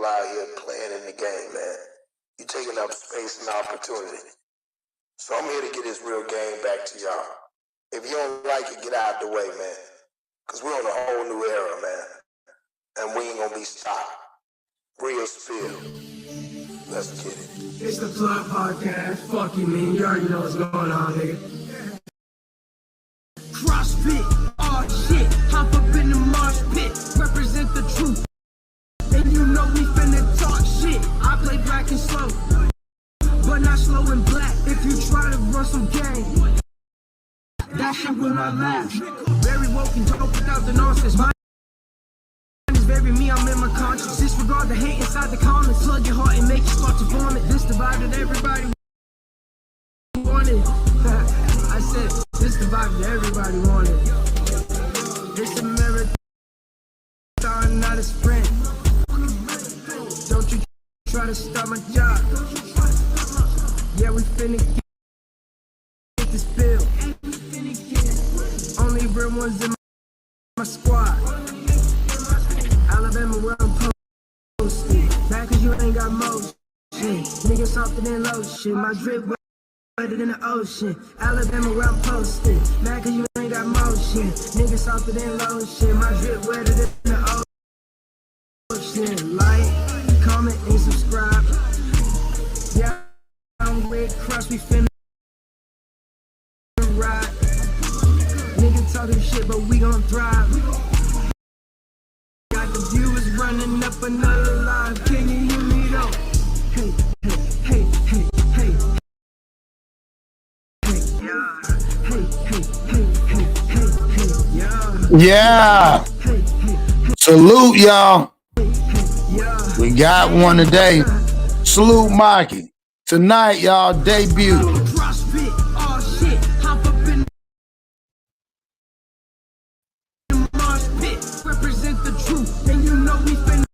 people out here playing in the game, man. You're taking up space and opportunity. So I'm here to get this real game back to y'all. If you don't like it, get out of the way, man. Because we're on a whole new era, man. And we ain't gonna be stopped. Real spill. Let's get it. It's the Plug Podcast. Fuck you, man. You already know what's going on, nigga. CrossFit, all shit. Hop up in the mosh pit. Represent the truth. And you know we finna talk shit. I play black and slow, but not slow and black. If you try to run some game, that shit will not last. Very woke and dope without the nonsense. Mine is very me, I'm in my conscience. Disregard the hate inside the comments. Plug your heart and make you start to vomit. This the vibe that everybody wanted. I said, this the vibe that everybody wanted. It's a marathon, not a sprint. Don't you try to stop my job. Yeah, we finna get this bill. Only real ones in my squad. Alabama where I'm posted. Back cause you ain't got motion. Niggas softer than lotion. My drip wetter than the ocean. Alabama where I'm posted. Back cause you ain't got motion. Niggas softer than lotion. My drip wetter than the ocean. Like, comment, and subscribe. Yeah, I'm with Cross, we finna ride. Nigga talking shit, but we gon' thrive. Got the viewers running up another line. Can you hear me though? Hey, hey, hey, hey, hey, hey, yeah. Hey, hey, hey, hey, hey, hey, yeah. Yeah. Hey, hey, hey, Salute, y'all. yeah. We got one today. Salute, Mikey. Tonight, y'all, debut. CrossFit, all shit. Hop up in the mosh pit. Represent the truth, and you know we finna.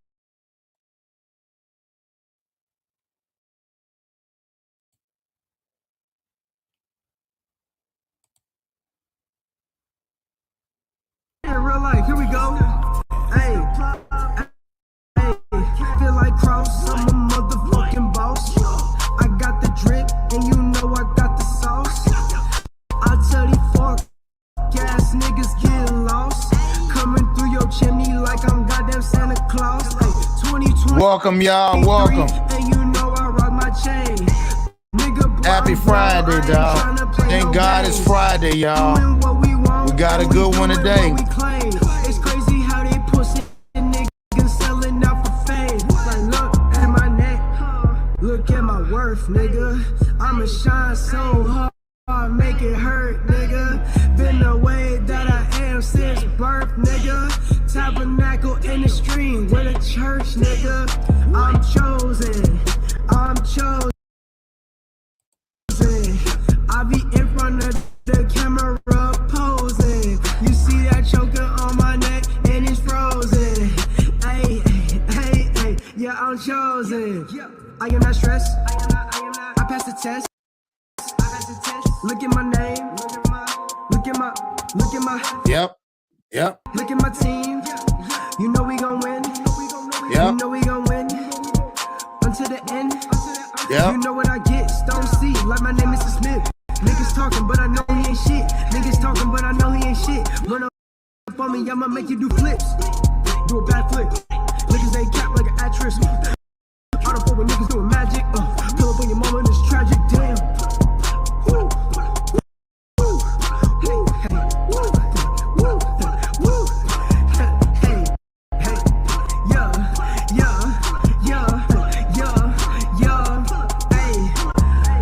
In real life, here we go. Hey, hey, feel like Cross, I'm a motherfucking boss. I got the drip, and you know I got the sauce. I tell these fuck ass niggas getting lost. Coming through your chimney like I'm goddamn Santa Claus. Hey, 2020. Welcome, y'all. Welcome. And you know I rock my chain. Nigga, Happy Friday, dog. Thank God it's Friday, y'all. We got a good one today. It's crazy how they pussy niggas selling out for fame. Like, look at my neck, look at my worth, nigga. I'ma shine so hard, make it hurt, nigga. Been the way that I am since birth, nigga. Tabernacle in the stream with a church, nigga. I'm chosen, I'm chosen. I be in front of the camera posing. You see that choker on my neck and it's frozen. Hey, hey, hey, yeah, I'm chosen. I am not stressed. I passed the test. Look at my name. Look at my. Yep. Look at my team. You know we gon' win. Yep. You know we gon' win. Until the end. Yep. You know what I get. Stone C. Like my name is Mr. Smith. Niggas talking, but I know he ain't shit. Niggas talking, but I know he ain't shit. Run up on me, I'ma make you do flips. Do a bad flip. Niggas ain't cap like an actress. I don't fuck with niggas doing magic. Pull up on your mama and it's tragic. Damn. Woo. Woo. Hey, hey. Woo. Woo. Woo. Hey, hey. Yeah. Hey.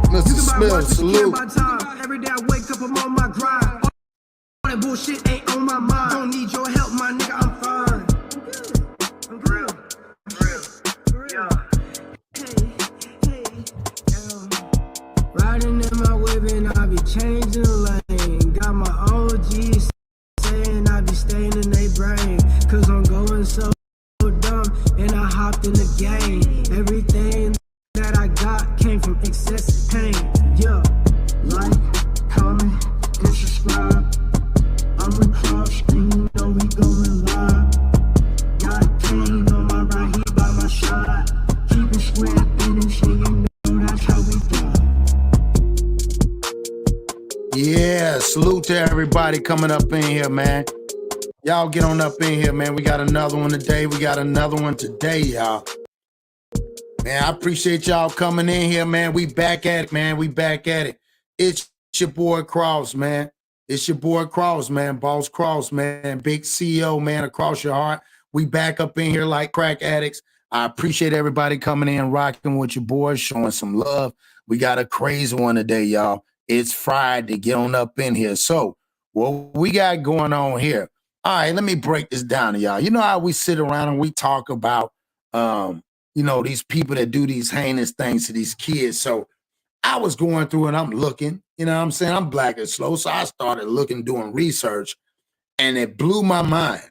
Mr. Smith, salute. Every day I wake up, I'm on my grind. All that bullshit ain't on my mind. Don't need your help, my nigga, I'm fine. I'm real. Yeah. Hey, yeah. Riding in my whip and I be changing lane. Got my OGs saying I be staying in their brain. Cause I'm going so dumb and I hopped in the game. Everything that I got came from excessive pain. Yeah, like, comment, and subscribe. I'm with Cross, and you know we going live. Got Kane on my right, he by my side. salute to everybody coming up in here, man. Y'all get on up in here, man. We got another one today. Y'all. Man, I appreciate y'all coming in here, man. We back at it, man. It's your boy Cross, man. Boss Cross, man. Big CEO, man, across your heart. We back up in here like crack addicts. I appreciate everybody coming in, rocking with your boys, showing some love. We got a crazy one today, y'all. It's Friday. Get on up in here. So, what we got going on here? All right, let me break this down to y'all. You know how we sit around and we talk about, these people that do these heinous things to these kids. So I was going through and I'm looking, you know what I'm saying? I'm black and slow. So I started looking, doing research, and it blew my mind.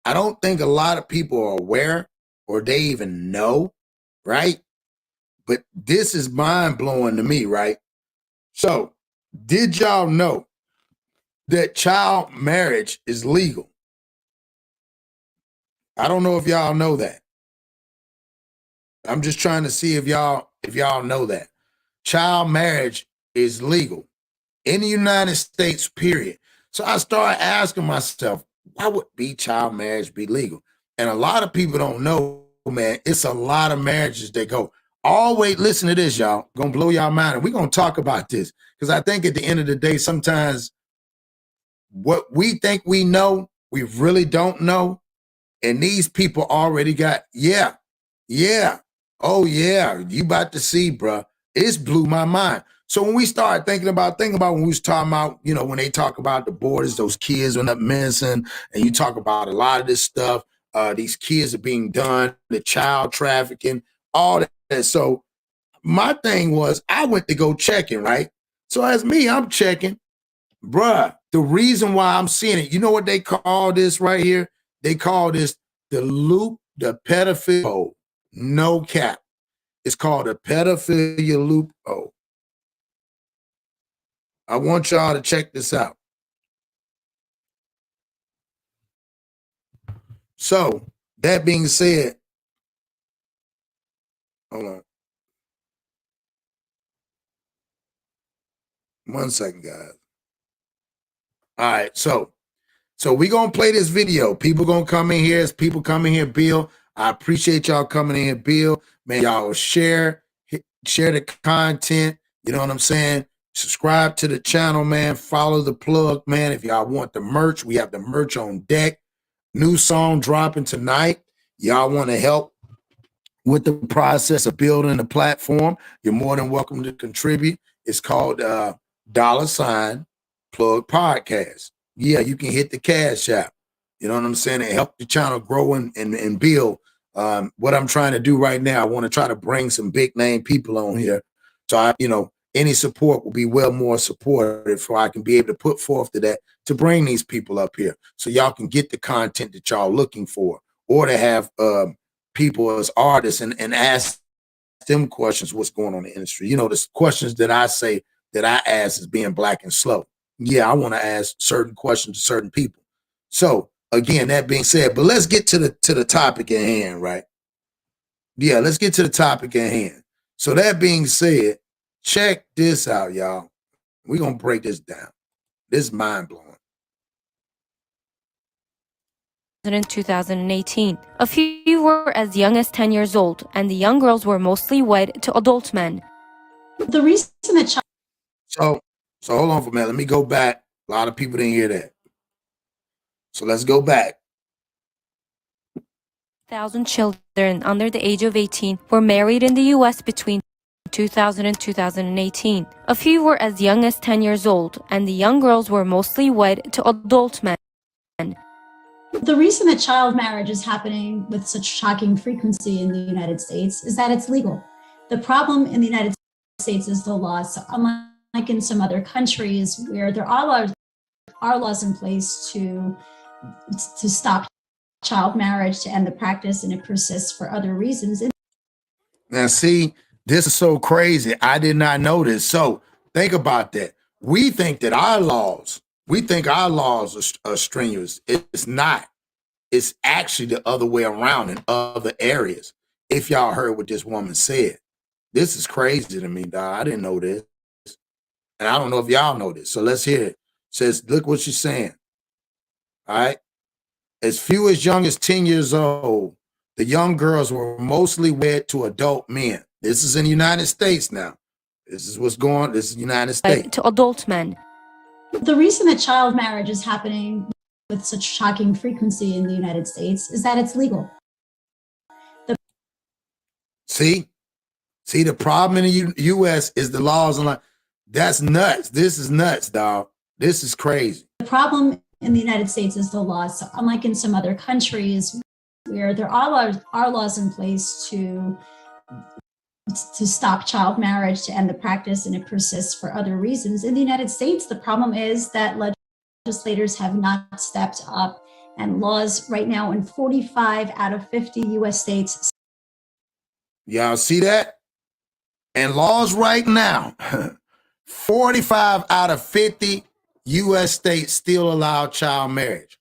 I don't think a lot of people are aware or they even know, right? But this is mind blowing to me, right? So did y'all know that child marriage is legal? I don't know if y'all know that. I'm just trying to see if y'all know that. Child marriage is legal in the United States, period. So I started asking myself, why would child marriage be legal? And a lot of people don't know, man, it's a lot of marriages that go. Always listen to this, y'all. Gonna blow y'all mind. And we're gonna talk about this. Because I think at the end of the day, sometimes what we think we know, we really don't know. And these people already got, oh yeah, you about to see, bruh. It's blew my mind. So when we started thinking about when we was talking about, when they talk about the borders, those kids went up missing, and you talk about a lot of this stuff, these kids are being done, the child trafficking, all that. So my thing was, I went to go checking, right? So as me, I'm checking, bruh, the reason why I'm seeing it, you know what they call this right here? They call this the pedophilia hole. No cap. It's called a pedophilia loophole. I want y'all to check this out. So, that being said, hold on. 1 second, guys. All right, so we're going to play this video. People going to come in here. As people come in here, Bill, I appreciate y'all coming in here, Bill. Man, y'all share the content. You know what I'm saying? Subscribe to the channel, man. Follow the plug, man. If y'all want the merch, we have the merch on deck. New song dropping tonight. Y'all want to help with the process of building the platform, you're more than welcome to contribute. It's called $Plug Podcast. Yeah, you can hit the Cash App. You know what I'm saying? And help the channel grow and build. What I'm trying to do right now, I want to try to bring some big name people on here. So any support will be well more supportive, so I can be able to put forth to that to bring these people up here so y'all can get the content that y'all looking for, or to have people as artists and ask them questions, what's going on in the industry. The questions that I say that I ask as being black and slow. Yeah, I want to ask certain questions to certain people. So again, that being said, but let's get to the topic at hand, right? Yeah, let's get to the topic at hand. So that being said, check this out, y'all. We're going to break this down. This is mind-blowing. In 2018, a few were as young as 10 years old, and the young girls were mostly wed to adult men. The reason that So hold on for a minute. Let me go back. A lot of people didn't hear that. So let's go back. 1,000 children under the age of 18 were married in the U.S. between 2000 and 2018. A few were as young as 10 years old, and the young girls were mostly wed to adult men. The reason that child marriage is happening with such shocking frequency in the United States is that it's legal. The problem in the United States is the laws. So unlike in some other countries where there are laws in place to stop child marriage, to end the practice, and it persists for other reasons. Now, see, this is so crazy. I did not know this. So think about that. We think that our laws are strenuous. It's not. It's actually the other way around in other areas. If y'all heard what this woman said, this is crazy to me, dog. I didn't know this. And I don't know if y'all know this. So let's hear it. Says, look what she's saying. All right. As few as young as 10 years old, the young girls were mostly wed to adult men. This is in the United States now. This is what's going on. This is the United States. To adult men. The reason that child marriage is happening with such shocking frequency in the United States is that it's legal. See, the problem in the U.S. is the laws and like that's nuts. This is nuts, dog. This is crazy. The problem in the United States is the laws. So unlike in some other countries where there are laws in place to stop child marriage, to end the practice, and it persists for other reasons. In the United States, the problem is that legislators have not stepped up, and laws right now in 45 out of 50 U.S. states. Y'all see that? And laws right now, 45 out of 50 U.S. states still allow child marriage.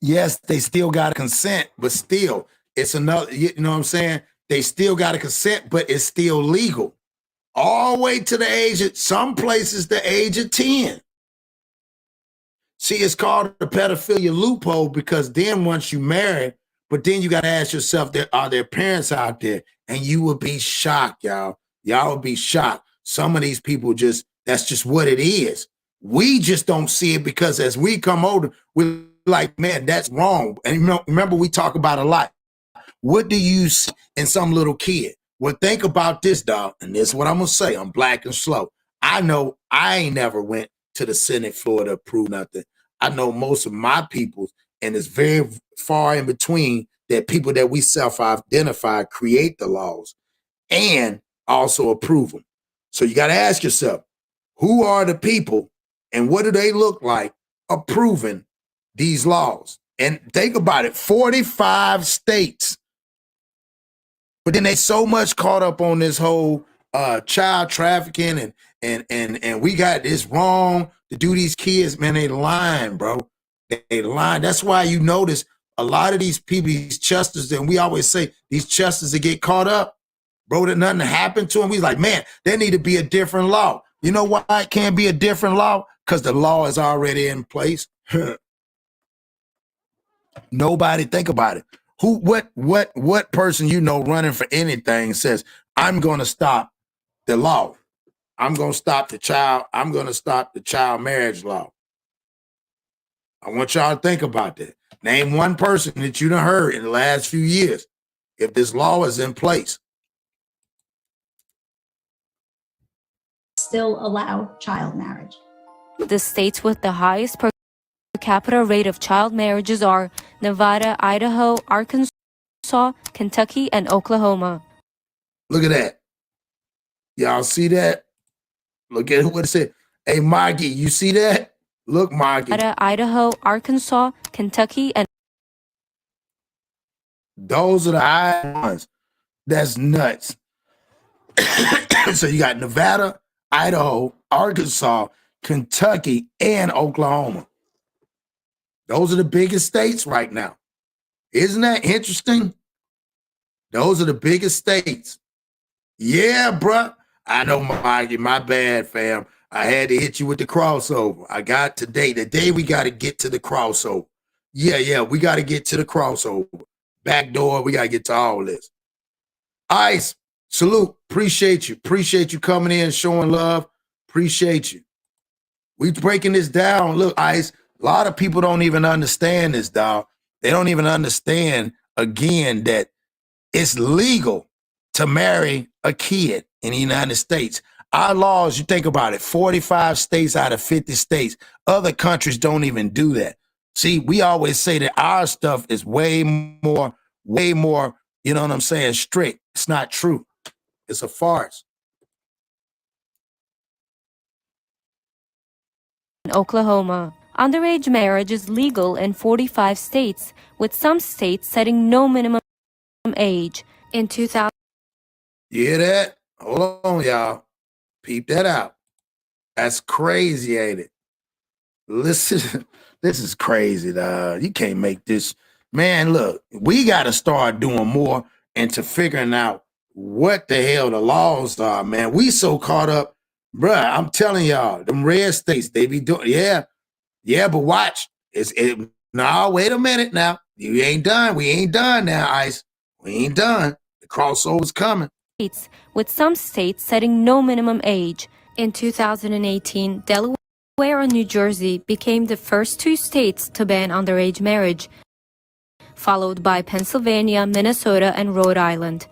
Yes, they still got to consent, but still, it's another, you know what I'm saying? They still got to consent, but it's still legal. All the way to the age of, some places, the age of 10. See, it's called the pedophilia loophole because then once you marry, but then you got to ask yourself, are there parents out there? And you will be shocked, y'all. Y'all will be shocked. Some of these people that's just what it is. We just don't see it because as we come older, we're like, man, that's wrong. And remember, we talk about a lot. What do you see in some little kid? Well, think about this, dog. And this is what I'm going to say. I'm black and slow. I know I ain't never went to the Senate floor to approve nothing. I know most of my people, and it's very far in between that people that we self-identify create the laws and also approve them. So you got to ask yourself, who are the people and what do they look like approving these laws? And think about it, 45 states. But then they so much caught up on this whole child trafficking and we got this wrong to do these kids. Man, they lying, bro. They lying. That's why you notice a lot of these people, these chesters, and we always say these chesters that get caught up, bro, that nothing happened to them. We like, man, there need to be a different law. You know why it can't be a different law? Because the law is already in place. Nobody think about it. What person you know running for anything says, I'm going to stop the law. I'm going to stop the child marriage law. I want y'all to think about that. Name one person that you done heard in the last few years if this law is in place. Still allow child marriage. The states with the highest per capita rate of child marriages are Nevada, Idaho, Arkansas, Kentucky, and Oklahoma. Look at that. Y'all see that? Look at what it said. Hey, Maggie, you see that? Look, Maggie. Nevada, Idaho, Arkansas, Kentucky, and those are the high ones. That's nuts. So you got Nevada, Idaho, Arkansas, Kentucky, and Oklahoma. Those are the biggest states right now. Isn't that interesting? Those are the biggest states. Yeah, bruh. I know, Maggie, my bad, fam. I had to hit you with the crossover. I got today. Today we got to get to the crossover. Yeah, we got to get to the crossover. Back door, we got to get to all this. Ice, salute. Appreciate you. Appreciate you coming in, showing love. Appreciate you. We breaking this down. Look, Ice, a lot of people don't even understand this, dog. They don't even understand, again, that it's legal to marry a kid in the United States. Our laws, you think about it, 45 states out of 50 states. Other countries don't even do that. See, we always say that our stuff is way more, you know what I'm saying, strict. It's not true. It's a farce. Oklahoma. Underage marriage is legal in 45 states, with some states setting no minimum age. In 2000. You hear that? Hold on, y'all. Peep that out. That's crazy, ain't it? Listen, this is crazy, dog. You can't make this. Man, look, we got to start doing more into figuring out what the hell the laws are, man. We so caught up Bruh, I'm telling y'all, them red states, they be doing, yeah, but watch. No, wait a minute now. You ain't done. We ain't done now, Ice. We ain't done. The crossover's coming. With some states setting no minimum age. In 2018, Delaware and New Jersey became the first two states to ban underage marriage, followed by Pennsylvania, Minnesota, and Rhode Island.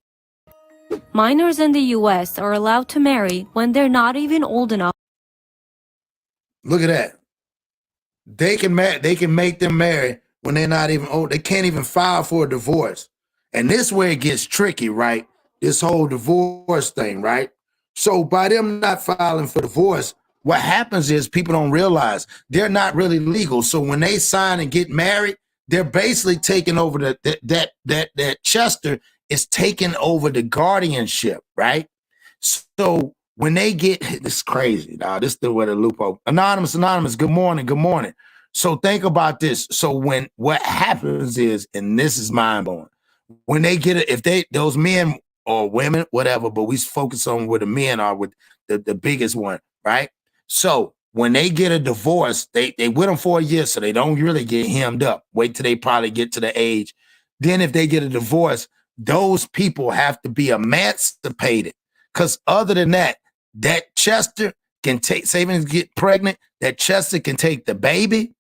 Minors in the U.S. are allowed to marry when they're not even old enough. Look at that. They can make them marry when they're not even old. They can't even file for a divorce. And this is where it gets tricky, right? This whole divorce thing, right? So by them not filing for divorce, what happens is people don't realize they're not really legal. So when they sign and get married, they're basically taking over that Chester is taking over the guardianship, right? So when they get, this is crazy, dog. This is the way the loophole. Anonymous, good morning, good morning. So think about this. So when what happens is, and this is mind blowing, when they get it, if those men or women, whatever, but we focus on where the men are with the biggest one, right? So when they get a divorce, they with them for a year, so they don't really get hemmed up. Wait till they probably get to the age. Then if they get a divorce, those people have to be emancipated. Because other than that, that Chester can take, say when get pregnant, that Chester can take the baby,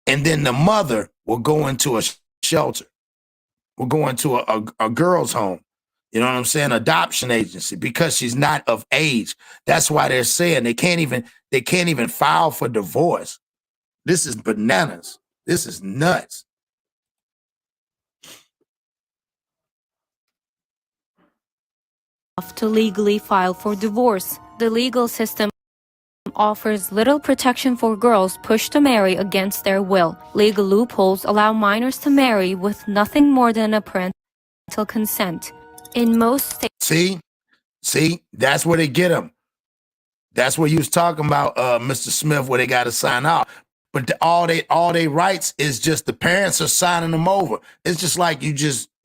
and then the mother will go into a shelter. Will go into a girl's home. You know what I'm saying? Adoption agency, because she's not of age. That's why they're saying they can't even file for divorce. This is bananas. This is nuts. To legally file for divorce. The legal system offers little protection for girls pushed to marry against their will. Legal loopholes allow minors to marry with nothing more than a parental consent. In most states, see, that's where they get them. That's what you was talking about, Mr. Smith, where they got to sign out. But all they rights is just the parents are signing them over. It's just like here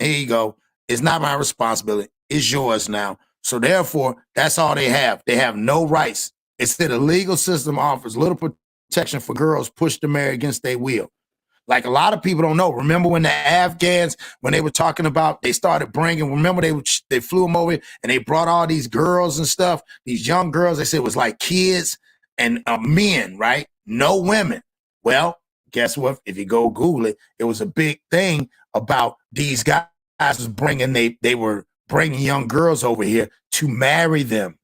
you go. It's not my responsibility. It's yours now. So therefore, that's all they have. They have no rights. Instead, the legal system offers little protection for girls pushed to marry against their will. Like a lot of people don't know. Remember when the Afghans, when they were talking about, they started bringing, remember they flew them over and they brought all these girls and stuff, these young girls, they said it was like kids and men, right? No women. Well, guess what? If you go Google it, it was a big thing about these guys was bringing, they were bringing young girls over here to marry them.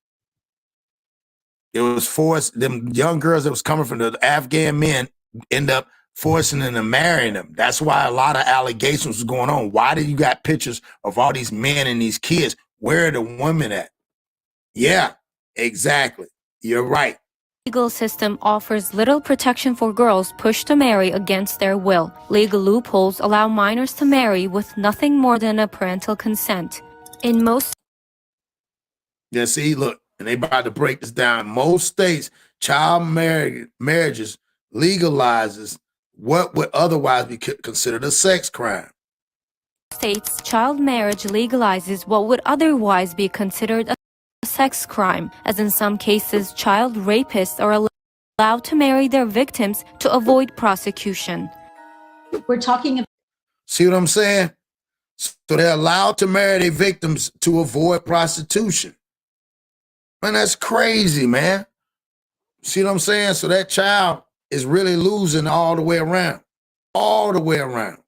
It was forced, them young girls that was coming from the Afghan men end up forcing them to marry them. That's why a lot of allegations was going on. Why do you got pictures of all these men and these kids? Where are the women at? Yeah, exactly. You're right. Legal system offers little protection for girls pushed to marry against their will. Legal loopholes allow minors to marry with nothing more than a parental consent. In most Yeah, see, look, and they about to break this down. Most states, child marriages legalizes what would otherwise be considered a sex crime. states, child marriage legalizes what would otherwise be considered a sex crime, as in some cases, child rapists are allowed to marry their victims to avoid prosecution. We're talking about. See what I'm saying? So they're allowed to marry their victims to avoid prostitution. Man, that's crazy, man. See what I'm saying? So that child is really losing all the way around. All the way around.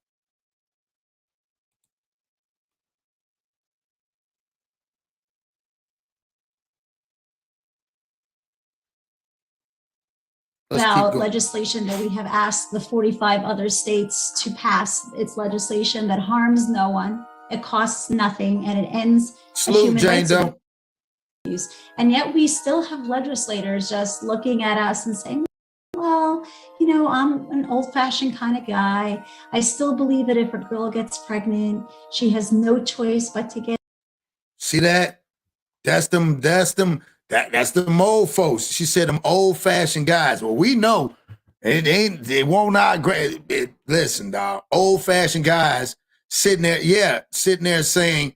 About legislation that we have asked the 45 other states to pass. It's legislation that harms no one, it costs nothing, and it ends Salute, Jane Doe. And yet we still have legislators just looking at us and saying, well, you know, I'm an old-fashioned kind of guy. I still believe that if a girl gets pregnant, she has no choice but to get. See that? That's them old folks. She said them old-fashioned guys. Well, we know they won't not listen, dog. Old-fashioned guys sitting there saying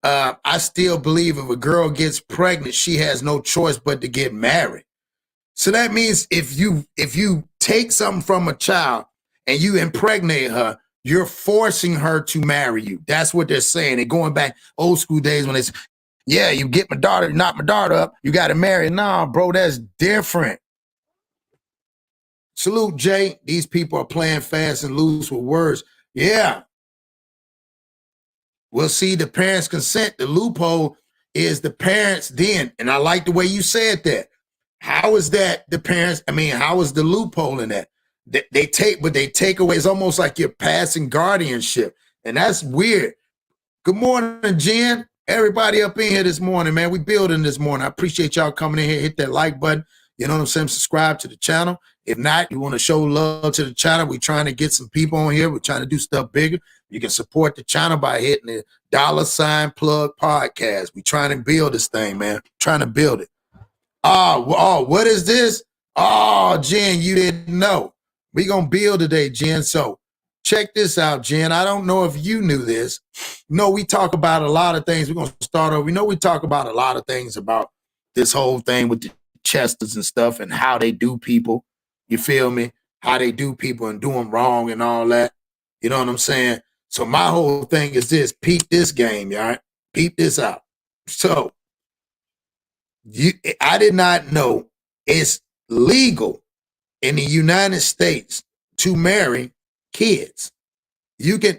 I still believe if a girl gets pregnant, she has no choice but to get married. So that means if you take something from a child and you impregnate her, you're forcing her to marry you. That's what they're saying. They're going back old school days when it's, yeah, you get my daughter, knock my daughter up, you got to marry. Nah, bro, that's different. Salute, Jay. These people are playing fast and loose with words. Yeah. We'll see the parents' consent. The loophole is the parents then. And I like the way you said that. How is that the parents? I mean, how is the loophole in that? They take away. It's almost like you're passing guardianship. And that's weird. Good morning, Jen. Everybody up in here this morning, man. We building this morning. I appreciate y'all coming in here. Hit that like button. You know what I'm saying? Subscribe to the channel. If not, you want to show love to the channel. We're trying to get some people on here. We're trying to do stuff bigger. You can support the channel by hitting the $plug podcast. We're trying to build this thing, man. Trying to build it. Oh, what is this? Oh, Jen, you didn't know. We're going to build today, Jen. So check this out, Jen. I don't know if you knew this. No, we talk about a lot of things. We're going to start over. We know we talk about a lot of things about this whole thing with the Chesters and stuff and how they do people. You feel me? How they do people and do them wrong and all that. You know what I'm saying? So my whole thing is this. Peep this game, all right? Peep this out. So I did not know it's legal in the United States to marry kids.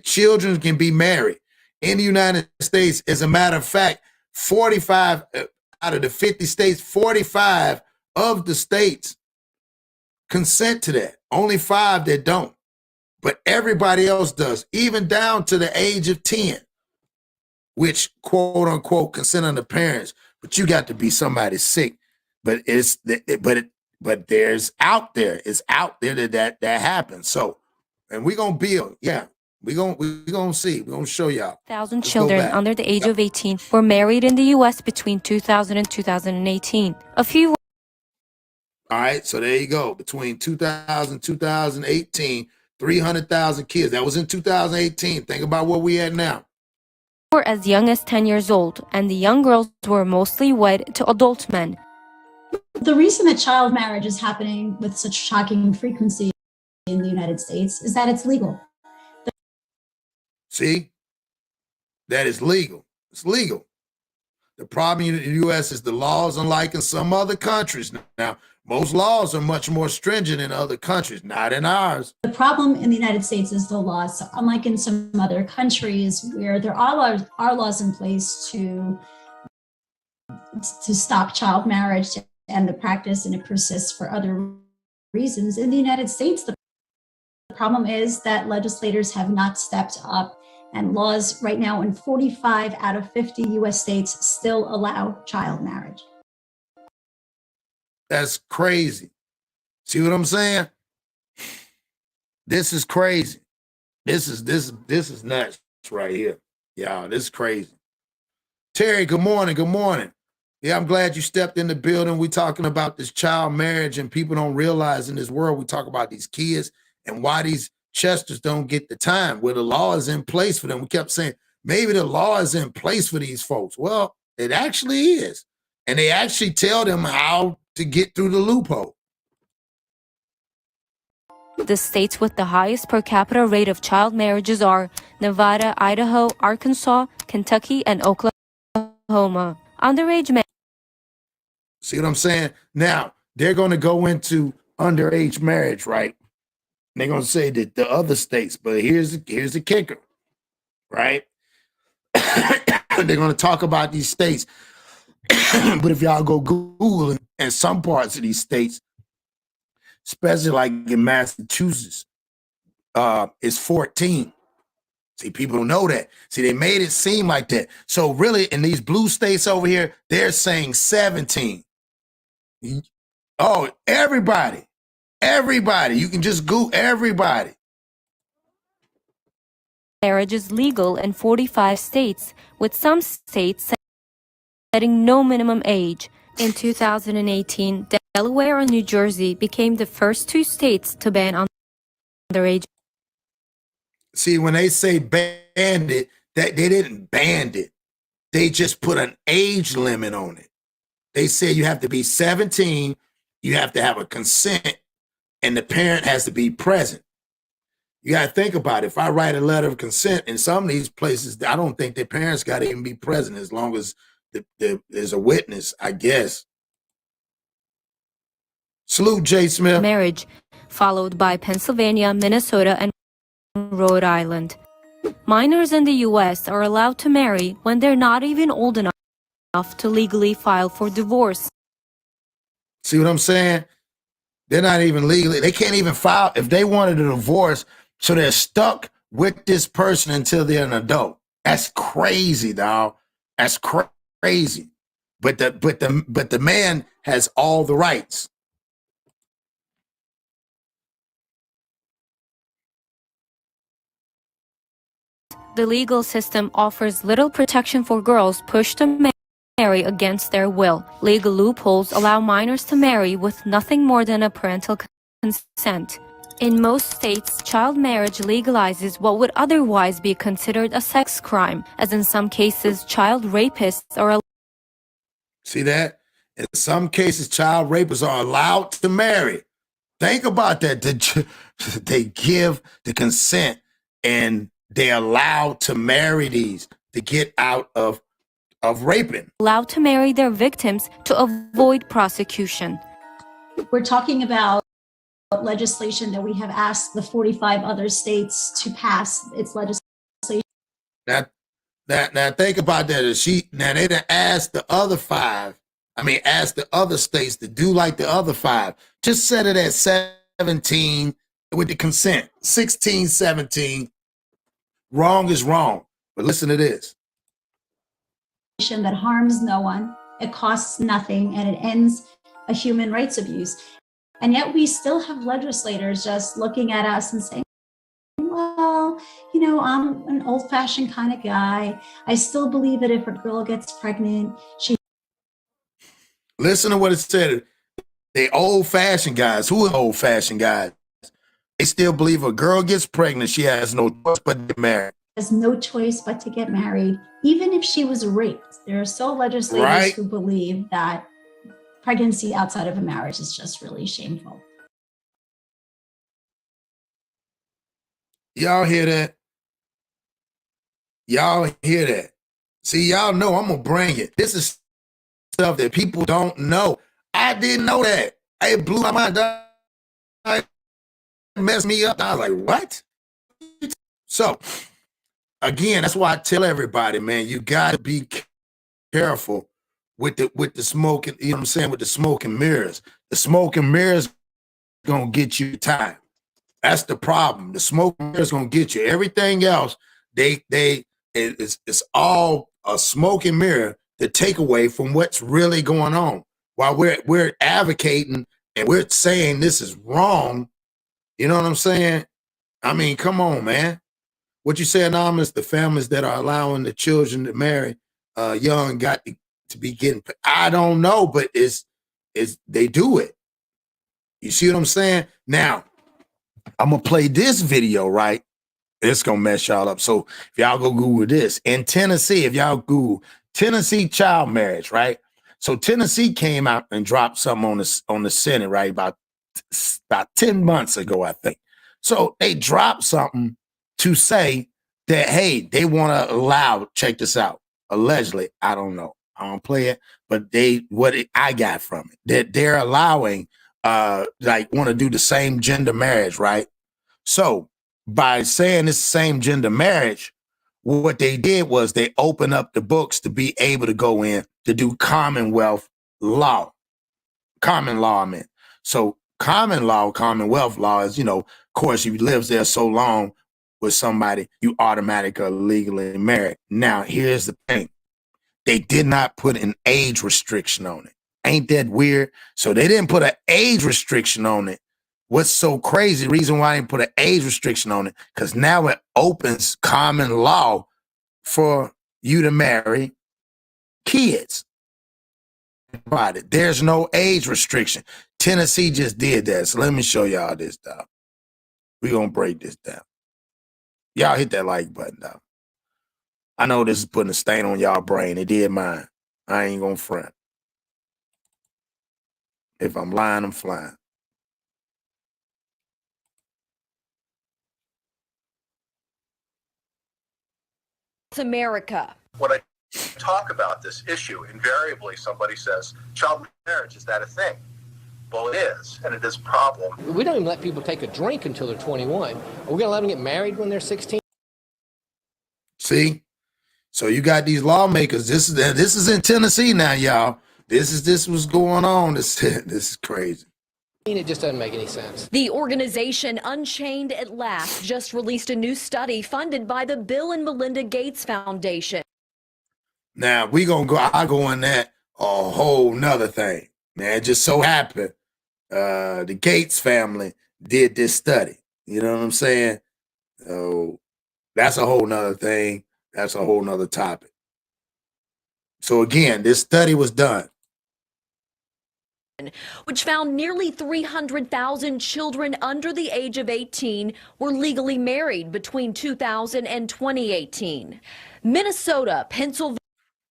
Children can be married in the United States. As a matter of fact, 45 out of the 50 states, 45 of the states consent to that. Only 5 that don't. But everybody else does, even down to the age of 10, which quote unquote consent on the parents. But you got to be somebody sick. But there's out there. It's out there that happens. So, and we're gonna build. Yeah, we're gonna see. We're gonna show y'all. 1,000 children under the age of 18 were married in the U.S. between 2000 and 2018. A few. All right, so there you go. Between 2000 and 2018, 300,000 kids. That was in 2018. Think about where we at now. Were as young as 10 years old, and the young girls were mostly wed to adult men. The reason that child marriage is happening with such shocking frequency in the United States is that it's legal. See? That is legal. It's legal. The problem in the U.S. is the laws, unlike in some other countries. Now, most laws are much more stringent in other countries, not in ours. The problem in the United States is the laws. So unlike in some other countries where there are laws in place to stop child marriage and the practice, and it persists for other reasons. In the United States, the problem is that legislators have not stepped up, and laws right now in 45 out of 50 US states still allow child marriage. That's crazy. See what I'm saying? This is crazy. This is nuts right here. Y'all, this is crazy. Terry, good morning. Good morning. Yeah, I'm glad you stepped in the building. We're talking about this child marriage, and people don't realize in this world, we talk about these kids and why these Chesters don't get the time where the law is in place for them. We kept saying, maybe the law is in place for these folks. Well, it actually is. And they actually tell them how to get through the loophole. The states with the highest per capita rate of child marriages are Nevada, Idaho, Arkansas, Kentucky, and Oklahoma. Underage men. See what I'm saying? Now, they're going to go into underage marriage, right? And they're going to say that the other states, but here's the kicker, right? They're going to talk about these states. But if y'all go Google in some parts of these states, especially like in Massachusetts, it's 14. See, people don't know that. See, they made it seem like that. So really, in these blue states over here, they're saying 17. Oh, everybody. You can just Google everybody. Marriage is legal in 45 states, with some states setting no minimum age. In 2018, Delaware and New Jersey became the first 2 states to ban underage. See, when they say banned it, that they didn't ban it. they just put an age limit on it. They say you have to be 17, you have to have a consent, and the parent has to be present. You got to think about it. If I write a letter of consent in some of these places, I don't think their parents got to even be present as long as there's a witness, I guess. Salute, J. Smith. Marriage, followed by Pennsylvania, Minnesota, and Rhode Island. Minors in the U.S. are allowed to marry when they're not even old enough to legally file for divorce. See what I'm saying? They're not even legally, they can't even file if they wanted a divorce, so they're stuck with this person until they're an adult. That's crazy, dog. That's crazy. But the man has all the rights. The legal system offers little protection for girls pushed to marry against their will. Legal loopholes allow minors to marry with nothing more than a parental consent. In most states, child marriage legalizes what would otherwise be considered a sex crime, as in some cases, child rapists are. See that? In some cases, child rapists are allowed to marry. Think about that. They give the consent and they're allowed to marry these to get out of raping. Allowed to marry their victims to avoid prosecution. We're talking about legislation that we have asked the 45 other states to pass its legislation. Now think about that. Now they done asked the other asked the other states to do like the other 5. Just set it at 17 with the consent. 16, 17. Wrong is wrong. But listen to this. That harms no one, it costs nothing, and it ends a human rights abuse. And yet we still have legislators just looking at us and saying, well, you know, I'm an old-fashioned kind of guy. I still believe that if a girl gets pregnant, she... Listen to what it said. They old-fashioned guys. Who are old-fashioned guys? They still believe a girl gets pregnant, she has no choice but to get married. Has no choice but to get married, even if she was raped. There are still legislators who believe that pregnancy outside of a marriage is just really shameful. Y'all hear that? Y'all hear that? See, y'all know I'm going to bring it. This is stuff that people don't know. I didn't know that. It blew my mind. It messed me up. I was like, what? So, again, that's why I tell everybody, man, you got to be careful with the smoking, you know what I'm saying, with the smoke and mirrors. The smoke and mirrors going to get you time. That's the problem. The smoke and mirrors going to get you. Everything else, it's all a smoke and mirror to take away from what's really going on. While we're advocating and we're saying this is wrong, you know what I'm saying? I mean, come on, man. What you say, Anonymous, the families that are allowing the children to marry young got to be getting, I don't know, but they do it. You see what I'm saying? Now, I'm going to play this video, right? It's going to mess y'all up. So if y'all go Google this, in Tennessee, if y'all Google Tennessee child marriage, right? So Tennessee came out and dropped something on the Senate, right? About 10 months ago, I think. So they dropped something to say that, hey, they want to allow, check this out, allegedly, I don't know, I don't play it, but I got from it, that they're allowing, like, want to do the same gender marriage, right? So by saying this same gender marriage, what they did was they opened up the books to be able to go in to do Commonwealth law. Common law, I mean. So common law, Commonwealth law is, you know, of course, if you live there so long with somebody, you automatically legally married. Now, here's the thing. They did not put an age restriction on it. Ain't that weird? So they didn't put an age restriction on it. What's so crazy, the reason why I didn't put an age restriction on it, because now it opens common law for you to marry kids. There's no age restriction. Tennessee just did that. So let me show y'all this stuff. We're going to break this down. Y'all hit that like button, though. I know this is putting a stain on y'all brain. It did mine. I ain't gonna front. If I'm lying, I'm flying. America. When I talk about this issue, invariably somebody says, child marriage, is that a thing? Well, it is, and it is a problem. We don't even let people take a drink until they're 21. Are we going to let them get married when they're 16? See? So you got these lawmakers. This is in Tennessee now, y'all. This was going on. This is crazy. It just doesn't make any sense. The organization Unchained at Last just released a new study funded by the Bill and Melinda Gates Foundation. Now I go in that a whole nother thing. Man, it just so happened the Gates family did this study. You know what I'm saying? So that's a whole nother thing. That's a whole nother topic. So again, this study was done, which found nearly 300,000 children under the age of 18 were legally married between 2000 and 2018. Minnesota, Pennsylvania.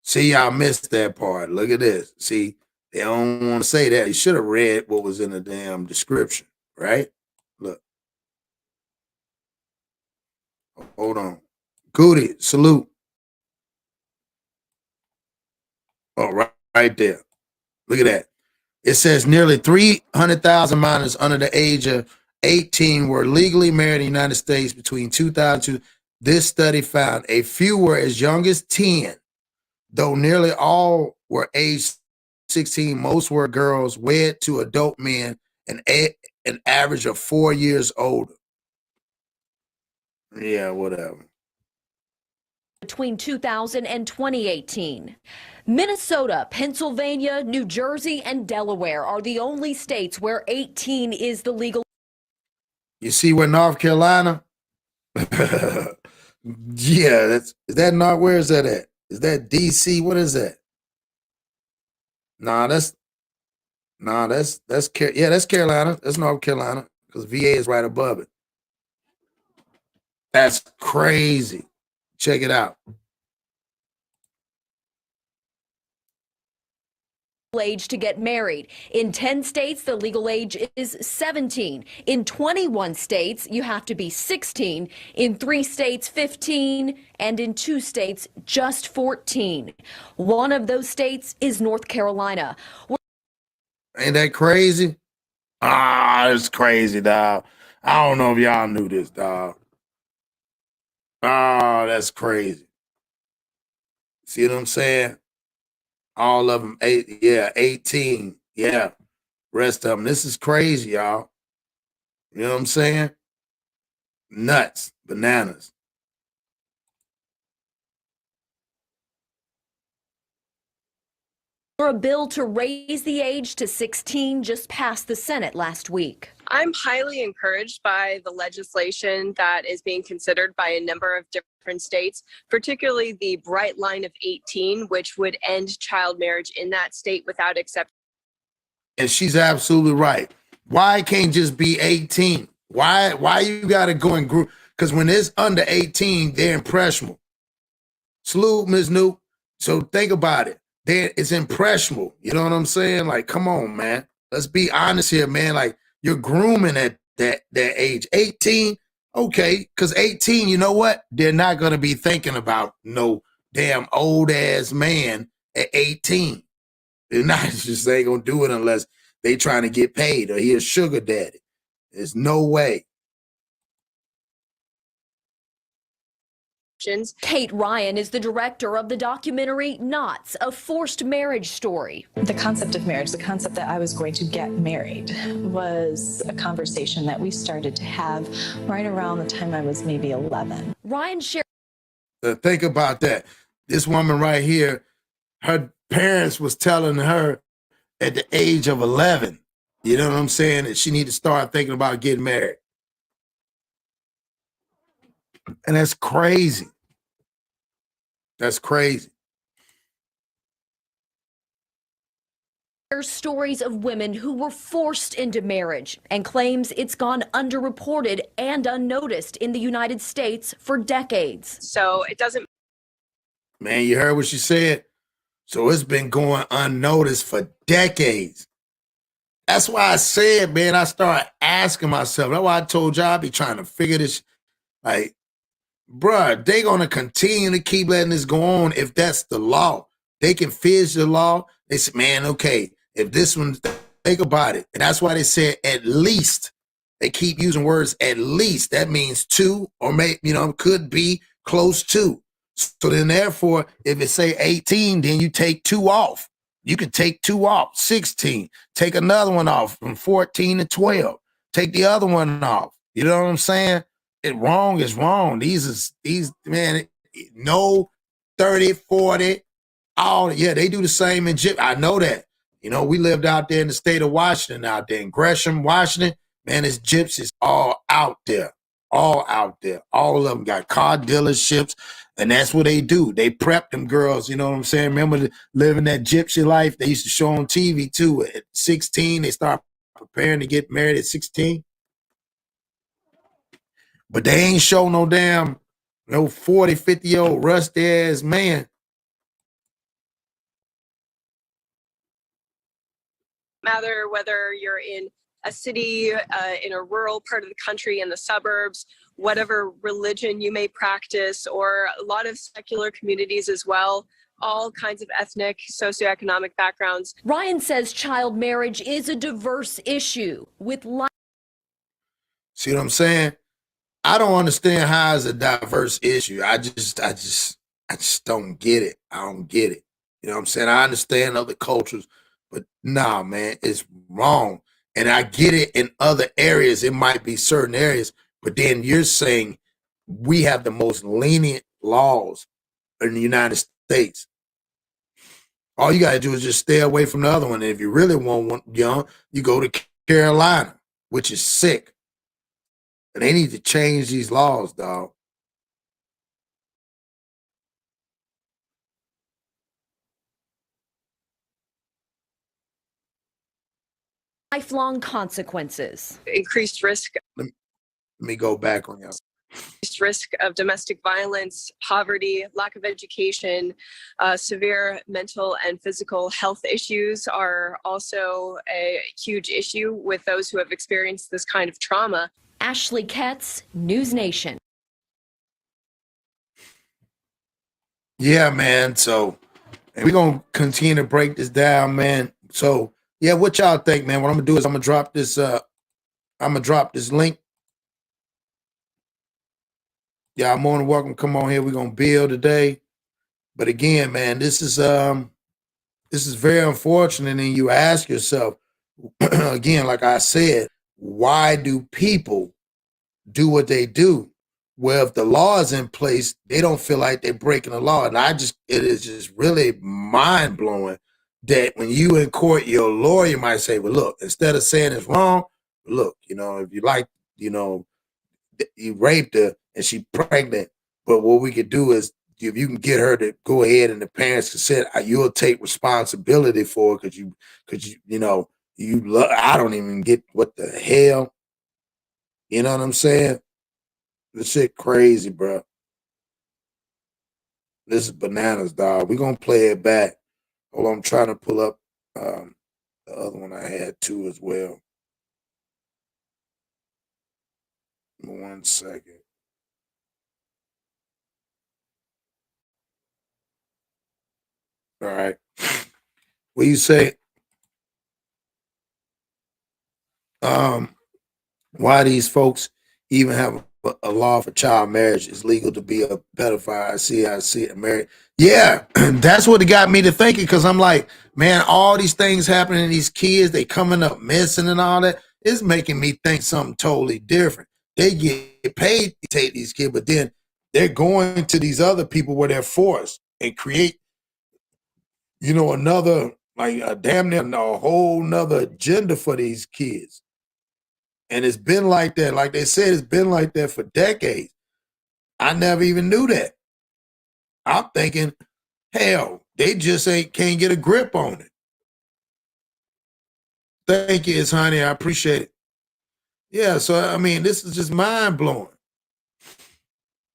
See, y'all missed that part. Look at this. See, they don't want to say that. You should have read what was in the damn description, right? Look. Hold on. Goody, salute. Oh, right there. Look at that. It says nearly 300,000 minors under the age of 18 were legally married in the United States between 2002. This study found a few were as young as 10, though nearly all were aged 16. Most were girls wed to adult men, an average of 4 years older. Yeah, whatever. Between 2000 and 2018. Minnesota, Pennsylvania, New Jersey, and Delaware are the only states where 18 is the legal. You see where North Carolina? Yeah, is that not, where is that at? Is that DC? What is that? That's Carolina. That's North Carolina, because VA is right above it. That's crazy. Check it out. Age to get married. In 10 states, the legal age is 17. In 21 states, you have to be 16. In 3 states, 15. And in 2 states, just 14. One of those states is North Carolina. Ain't that crazy? It's crazy, dog. I don't know if y'all knew this, dog. That's crazy. See what I'm saying? All of them, 18. Yeah, rest of them. This is crazy, y'all. You know what I'm saying? Nuts, bananas. A bill to raise the age to 16 just passed the Senate last week. I'm highly encouraged by the legislation that is being considered by a number of different states, particularly the bright line of 18, which would end child marriage in that state without exception. And she's absolutely right. Why it can't just be 18? Why you got to go in group? Because when it's under 18, they're impressionable. Salute, Ms. Nuke. So think about it. It's impressionable. You know what I'm saying? Like, come on, man. Let's be honest here, man. Like, you're grooming at that age. 18, okay, because 18, you know what? They're not going to be thinking about no damn old-ass man at 18. They're not just ain't going to do it unless they trying to get paid or he a sugar daddy. There's no way. Kate Ryan is the director of the documentary Knots, a forced marriage story. The concept of marriage, the concept that I was going to get married, was a conversation that we started to have right around the time I was maybe 11. Ryan shared. Think about that. This woman right here, her parents was telling her at the age of 11, you know what I'm saying, that she need to start thinking about getting married. And that's crazy. That's crazy. There's stories of women who were forced into marriage and claims it's gone underreported and unnoticed in the United States for decades. So it doesn't Man, you heard what she said? So it's been going unnoticed for decades. That's why I said, man, I started asking myself. That's why I told y'all I be trying to figure this. Like, bruh, they gonna continue to keep letting this go on if that's the law. They can fizz the law. They say, man, okay, if this one, think about it. And that's why they said at least. They keep using words at least. That means 2 or maybe, could be close to. So then therefore, if it say 18, then you take 2 off. You can take 2 off, 16. Take another one off from 14 to 12. Take the other one off. You know what I'm saying? Wrong is wrong. These, man, no 30, 40, all, yeah, they do the same in Egypt. I know that. We lived out there in the state of Washington, out there in Gresham, Washington. Man, it's gypsies all out there. All out there. All of them got car dealerships, and that's what they do. They prep them girls, you know what I'm saying? Remember living that gypsy life? They used to show on TV, too. At 16, they start preparing to get married at 16. But they ain't show no damn, 40, 50-year-old rusty-ass man. Matter whether you're in a city, in a rural part of the country, in the suburbs, whatever religion you may practice, or a lot of secular communities as well, all kinds of ethnic, socioeconomic backgrounds. Ryan says child marriage is a diverse issue with See what I'm saying? I don't understand how it's a diverse issue. I just don't get it. I don't get it. You know what I'm saying? I understand other cultures, but nah, man, it's wrong. And I get it in other areas. It might be certain areas, but then you're saying we have the most lenient laws in the United States. All you got to do is just stay away from the other one. And if you really want one young, you go to Carolina, which is sick. And they need to change these laws, dog. lifelong consequences. Increased risk. Let me go back on y'all. Risk of domestic violence, poverty, lack of education, severe mental and physical health issues are also a huge issue with those who have experienced this kind of trauma. Ashley Ketz, News Nation. Yeah, man. So we're going to continue to break this down, man. So, yeah, what y'all think, man? What I'm going to do is I'm going to drop this link. Yeah, I'm more than welcome. Come on here. We're going to build today. But again, man, this is very unfortunate. And you ask yourself, again, like I said, why do people do what they do? Well, if the law is in place, they don't feel like they're breaking the law. And it is just really mind blowing that when you in court, your lawyer might say, well, look, instead of saying it's wrong, look, if you like, you raped her and she's pregnant, but what we could do is if you can get her to go ahead and the parents consent, you'll take responsibility for it because I don't even get what the hell. You know what I'm saying? This shit crazy, bro. This is bananas, dog. We're going to play it back. Hold on, I'm trying to pull up the other one I had too as well. 1 second. All right. What do you say? Why these folks even have a law for child marriage? It's legal to be a pedophile. I see it married. Yeah, that's what it got me to thinking, because I'm like, man, all these things happening to these kids, they coming up missing and all that. It's making me think something totally different. They get paid to take these kids, but then they're going to these other people where they're forced and create, another, like a damn near a whole nother agenda for these kids. And it's been like that. Like they said, it's been like that for decades. I never even knew that. I'm thinking, hell, they just can't get a grip on it. Thank you, honey. I appreciate it. Yeah, so I mean, this is just mind blowing.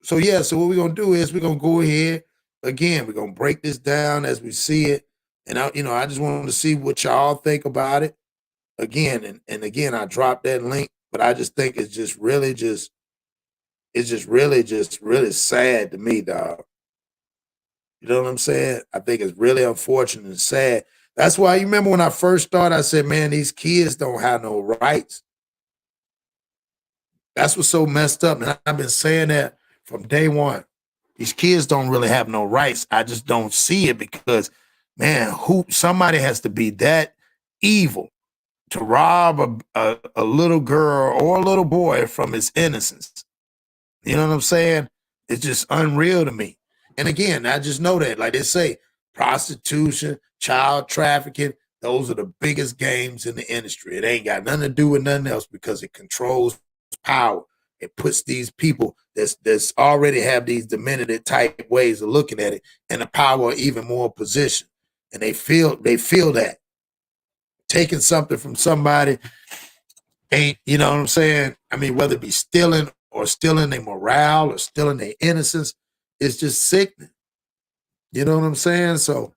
So yeah, so what we're gonna do is we're gonna go ahead again, we're gonna break this down as we see it. And I just wanted to see what y'all think about it. Again, and again, I dropped that link, but I just think it's just really really sad to me, dog. You know what I'm saying? I think it's really unfortunate and sad. That's why you remember when I first started, I said, man, these kids don't have no rights. That's what's so messed up. And I've been saying that from day one. These kids don't really have no rights. I just don't see it because, man, somebody has to be that evil to rob a little girl or a little boy from his innocence. You know what I'm saying? It's just unreal to me. And again, I just know that, like they say, prostitution, child trafficking, those are the biggest games in the industry. It ain't got nothing to do with nothing else because it controls power. It puts these people that's already have these diminutive type ways of looking at it in a power even more position. And they feel that. Taking something from somebody ain't, you know what I'm saying? I mean, whether it be stealing or stealing their morale or stealing their innocence, it's just sickening. You know what I'm saying? So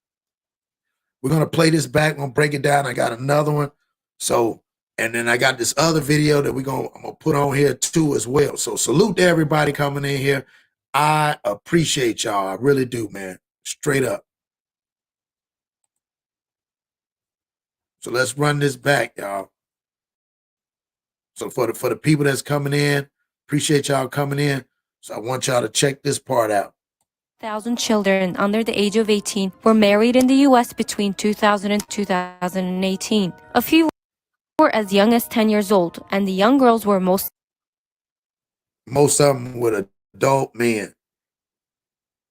we're going to play this back. I'm going to break it down. I got another one. So, and then I got this other video that I'm going to put on here too as well. So salute to everybody coming in here. I appreciate y'all. I really do, man. Straight up. So let's run this back, y'all. So for the people that's coming in, appreciate y'all coming in. So I want y'all to check this part out. 1,000 children under the age of 18 were married in the U.S. between 2000 and 2018. A few were as young as 10 years old, and the young girls were most of them with adult men.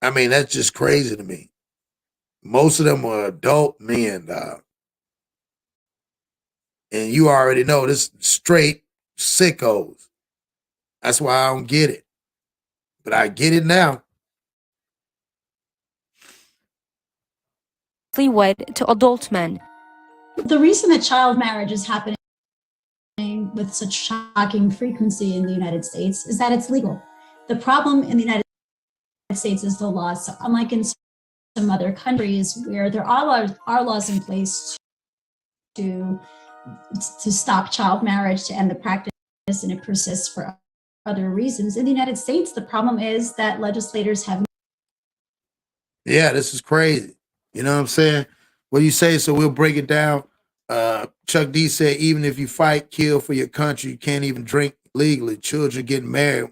I mean, that's just crazy to me. Most of them were adult men, dog. And you already know this straight sickos. That's why I don't get it. But I get it now. wed to adult men. The reason that child marriage is happening with such shocking frequency in the United States is that it's legal. The problem in the United States is the laws. So unlike in some other countries where there are laws in place to stop child marriage, to end the practice, and it persists for other reasons. In the United States, the problem is that legislators have. Yeah, this is crazy. You know what I'm saying? What do you say? So we'll break it down. Chuck D said, even if you fight, kill for your country, you can't even drink legally. Children getting married.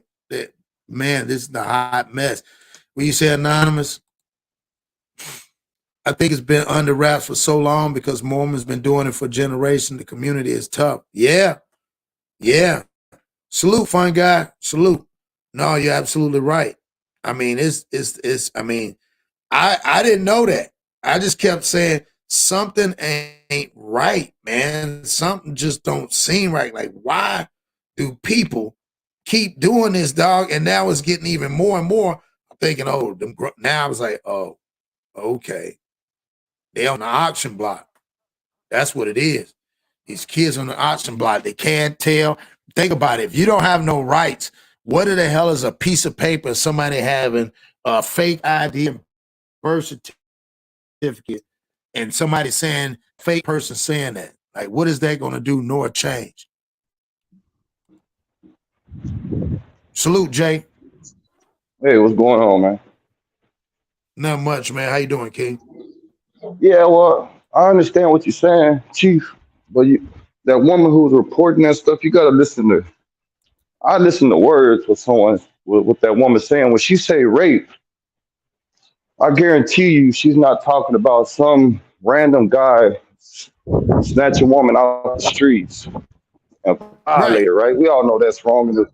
Man, this is a hot mess. When you say anonymous, I think it's been under wraps for so long because Mormons been doing it for generations. The community is tough. Yeah. Salute, fun guy. Salute. No, you're absolutely right. I mean, I mean, I didn't know that. I just kept saying something ain't right, man. Something just don't seem right. Like, why do people keep doing this, dog? And now it's getting even more and more. I'm thinking, now I was like, oh, okay. They on the auction block. That's what it is. These kids on the auction block, they can't tell. Think about it. If you don't have no rights, what the hell is a piece of paper, somebody having a fake ID and birth certificate, and somebody saying, fake person saying that? Like, what is that going to do nor change? Salute, Jay. Hey, what's going on, man? Not much, man. How you doing, King? Yeah, well, I understand what you're saying, Chief, but that woman who's reporting that stuff, you got to listen to. I listen to words with someone, with that woman saying. When she say rape, I guarantee you she's not talking about some random guy snatch a woman out the streets and violate her, right? We all know that's wrong.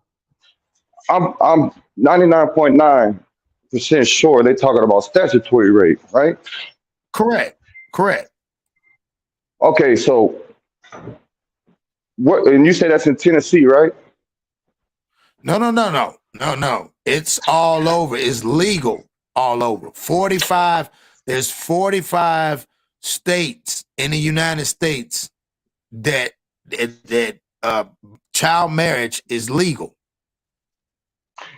I'm 99.9% sure they're talking about statutory rape, right? Correct. Okay, so what? And you say that's in Tennessee, right? No. It's all over. It's legal all over. 45. There's 45 states in the United States that child marriage is legal.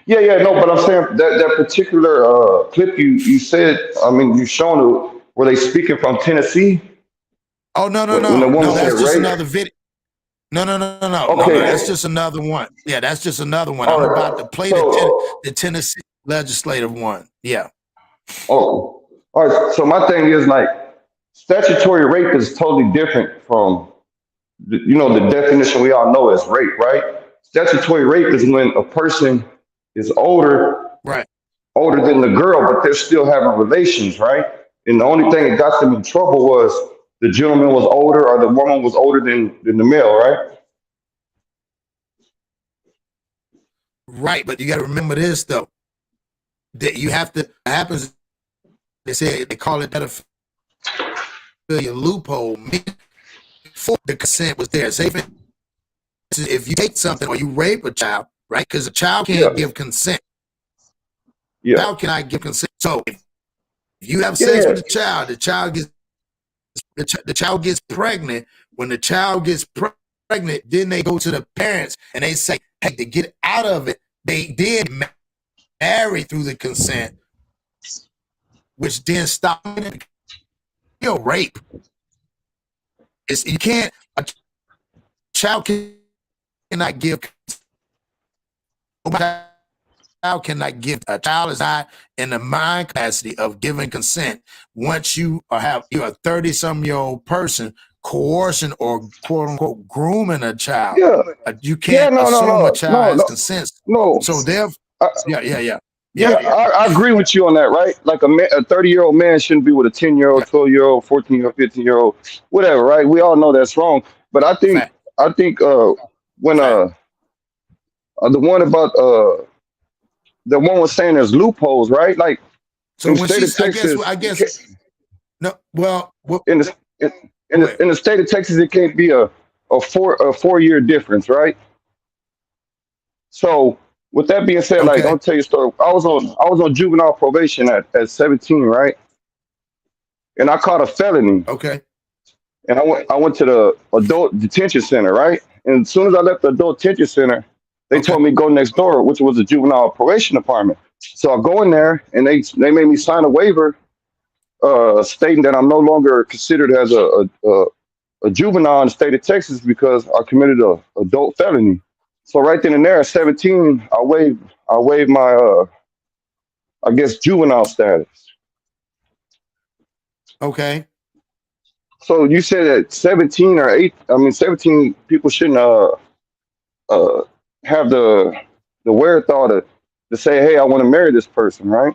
Yeah, yeah, no, but I'm saying that particular clip you said, I mean, you shown it, were they speaking from Tennessee Oh, no, no, when the no, woman no. said That's just rape? another video. No, no, no, no, no, no, no. That's Okay, just another one. Yeah, that's just another one. all I'm about right. to play So, the Tennessee legislative one. Yeah. oh, all right. So my thing is like statutory rape is totally different from the definition we all know as rape, right? Statutory rape is when a person is Right. older than the girl, but they're still having relations, right? And the only thing that got them in trouble was the gentleman was older or the woman was older than the male, right? Right. But you got to remember this, though, that you have to, happens, they say, they call it pedophilia loophole. Before the consent was there. Say, if you take something or you rape a child, right? Because a child Yeah, can't give consent. yeah, Child cannot give consent. So if you have yeah, sex yeah, with the child gets the child gets pregnant. When the child gets pregnant, then they go to the parents and they say, "Hey, to get out of it, they did marry through the consent, which then stop rape." It's you can't a child cannot give a child cannot give a child is not in the mind capacity of giving consent once you're a 30-some-year-old person coercing or quote unquote grooming a child. yeah, You yeah. can't No, no, assume a no, child no, has no, consent. no. So therefore, I, yeah, yeah, yeah, yeah, yeah, I agree with you on that, right? Like a 30-year-old man shouldn't be with a 10-year-old, yeah. 12-year-old, 14-year-old, 15-year-old, whatever, right? We all know that's wrong. But Fact. I think when Fact. the one about the one was saying there's loopholes, right? Like So in the when state of she's, Texas, I guess, no, well, in the in, go ahead. in the state of Texas, it can't be a 4-year difference, right? So with that being said, like Okay, I'll tell you a story. I was on juvenile probation at 17, right? And I caught a felony, okay, and I went to the adult detention center, right? And as soon as I left the adult detention center, they okay. told me to go next door, which was the juvenile probation department. So I go in there, and they made me sign a waiver stating that I'm no longer considered as a juvenile in the state of Texas because I committed a adult felony. So right then and there, at 17, I waived my I guess juvenile status. Okay. So you said that 17 or 8, I mean 17 people shouldn't uh have the wherewithal to say, hey, I want to marry this person, right?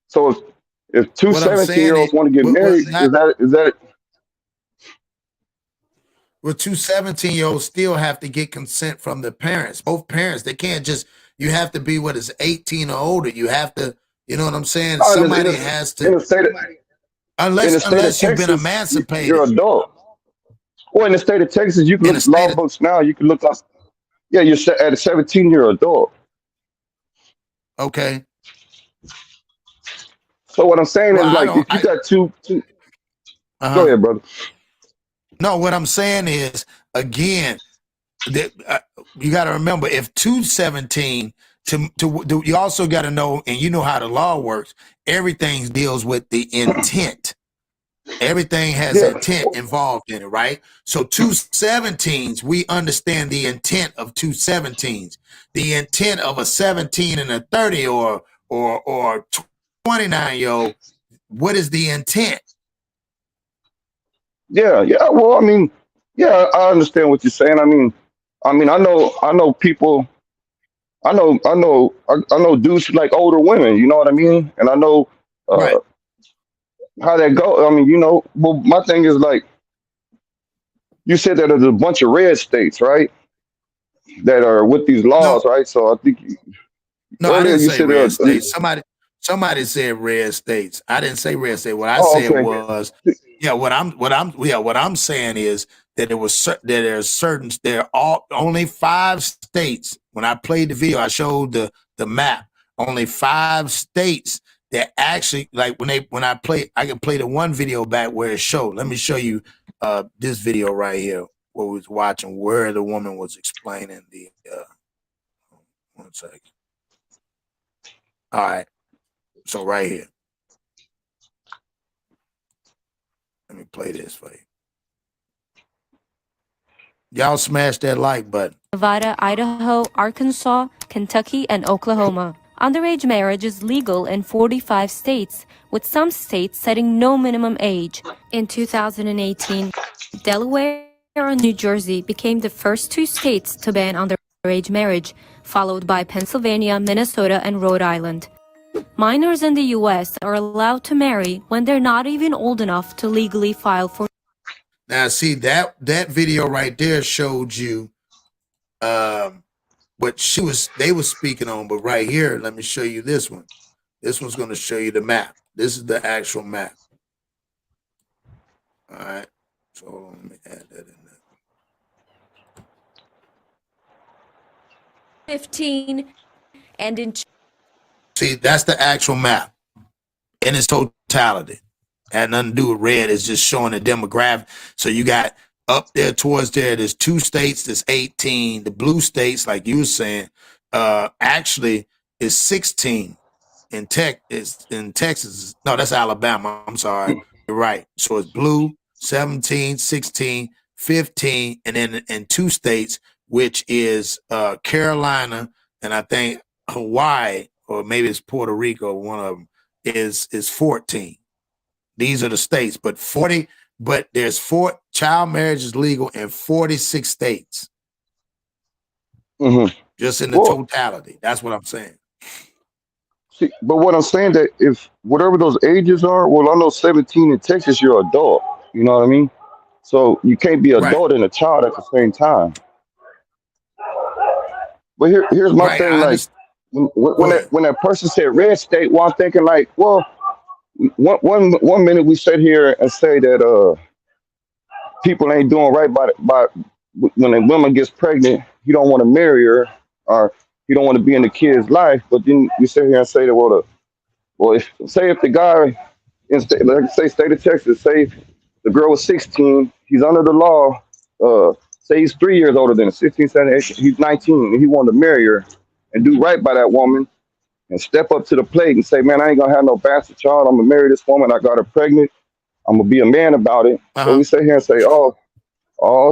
So if two What I'm 17 saying year is, olds want to get what married, not, is that well, two 17-year-olds still have to get consent from the parents. Both parents, they can't just, you have to be what is 18 or older. You have to, you know what I'm saying? oh, Somebody has in to, the state of unless you've been Texas, you're emancipated adult. Well, in the state of Texas, you can in the look law state of, books now. You can look up. Yeah, at a 17 year adult. okay. So what I'm saying Well, is like if you got two go uh-huh. ahead, brother. No, what I'm saying is, again, that you got to remember, if 217 you also got to know, and you know how the law works. Everything deals with the intent. Everything has Yeah, intent involved in it, right? So 217s, we understand the intent of 217s. The intent of a 17 and a 30 or 29-year-old. What is the intent? yeah, yeah. Well, I mean, yeah, I understand what you're saying. I mean, I know people. I know dudes who like older women. You know what I mean? And I know Right. uh, how that go. I mean, well, my thing is like you said that there's a bunch of red states, right? That are with these No, laws, right? So I think no, I earlier didn't you say said, red states. Somebody said red states. I didn't say red state. What I oh, said okay, was, yeah, what I'm saying is that there are only 5 states. When I played the video, I showed the map. Only 5 states that actually, like I can play the one video back where it showed. Let me show you this video right here where we was watching where the woman was explaining the one second. All right. So right here. Let me play this for you. Y'all smash that like button. Nevada, Idaho, Arkansas, Kentucky, and Oklahoma. Underage marriage is legal in 45 states, with some states setting no minimum age. In 2018, Delaware and New Jersey became the first two states to ban underage marriage, followed by Pennsylvania, Minnesota, and Rhode Island. Minors in the U.S. are allowed to marry when they're not even old enough to legally file for. Now, see that video right there showed you what they were speaking on, but right here, let me show you this one. This one's going to show you the map. This is the actual map. All right. So hold on, let me add that in there. 15 and in. See, that's the actual map in its totality. Had nothing to do with red. It's just showing the demographic. So you got up there towards there's 2 states that's 18. The blue states, like you were saying, actually is 16 in Texas. No, that's Alabama. I'm sorry. You're right. So it's blue, 17, 16, 15, and then in 2 states, which is Carolina, and I think Hawaii, or maybe it's Puerto Rico, one of them is 14. These are the states, but there's child marriage is legal in 46 states. Just in the totality. That's what I'm saying. See, but what I'm saying that if whatever those ages are, well, I know 17 in Texas, you're adult. You know what I mean? So you can't be adult and a child at the same time. But here's my thing, like when that person said red state, well, I'm thinking like, well, one minute we sit here and say that people ain't doing right by when a woman gets pregnant, you don't want to marry her or you don't want to be in the kid's life, but then we sit here and say that if the guy in state of Texas, say if the girl was 16, he's under the law, say he's 3 years older than her, 16, 17, 18, he's 19, and he wanted to marry her and do right by that woman and step up to the plate and say, man, I ain't gonna have no bastard child. I'm gonna marry this woman. I got her pregnant. I'm gonna be a man about it. So we sit here and say, oh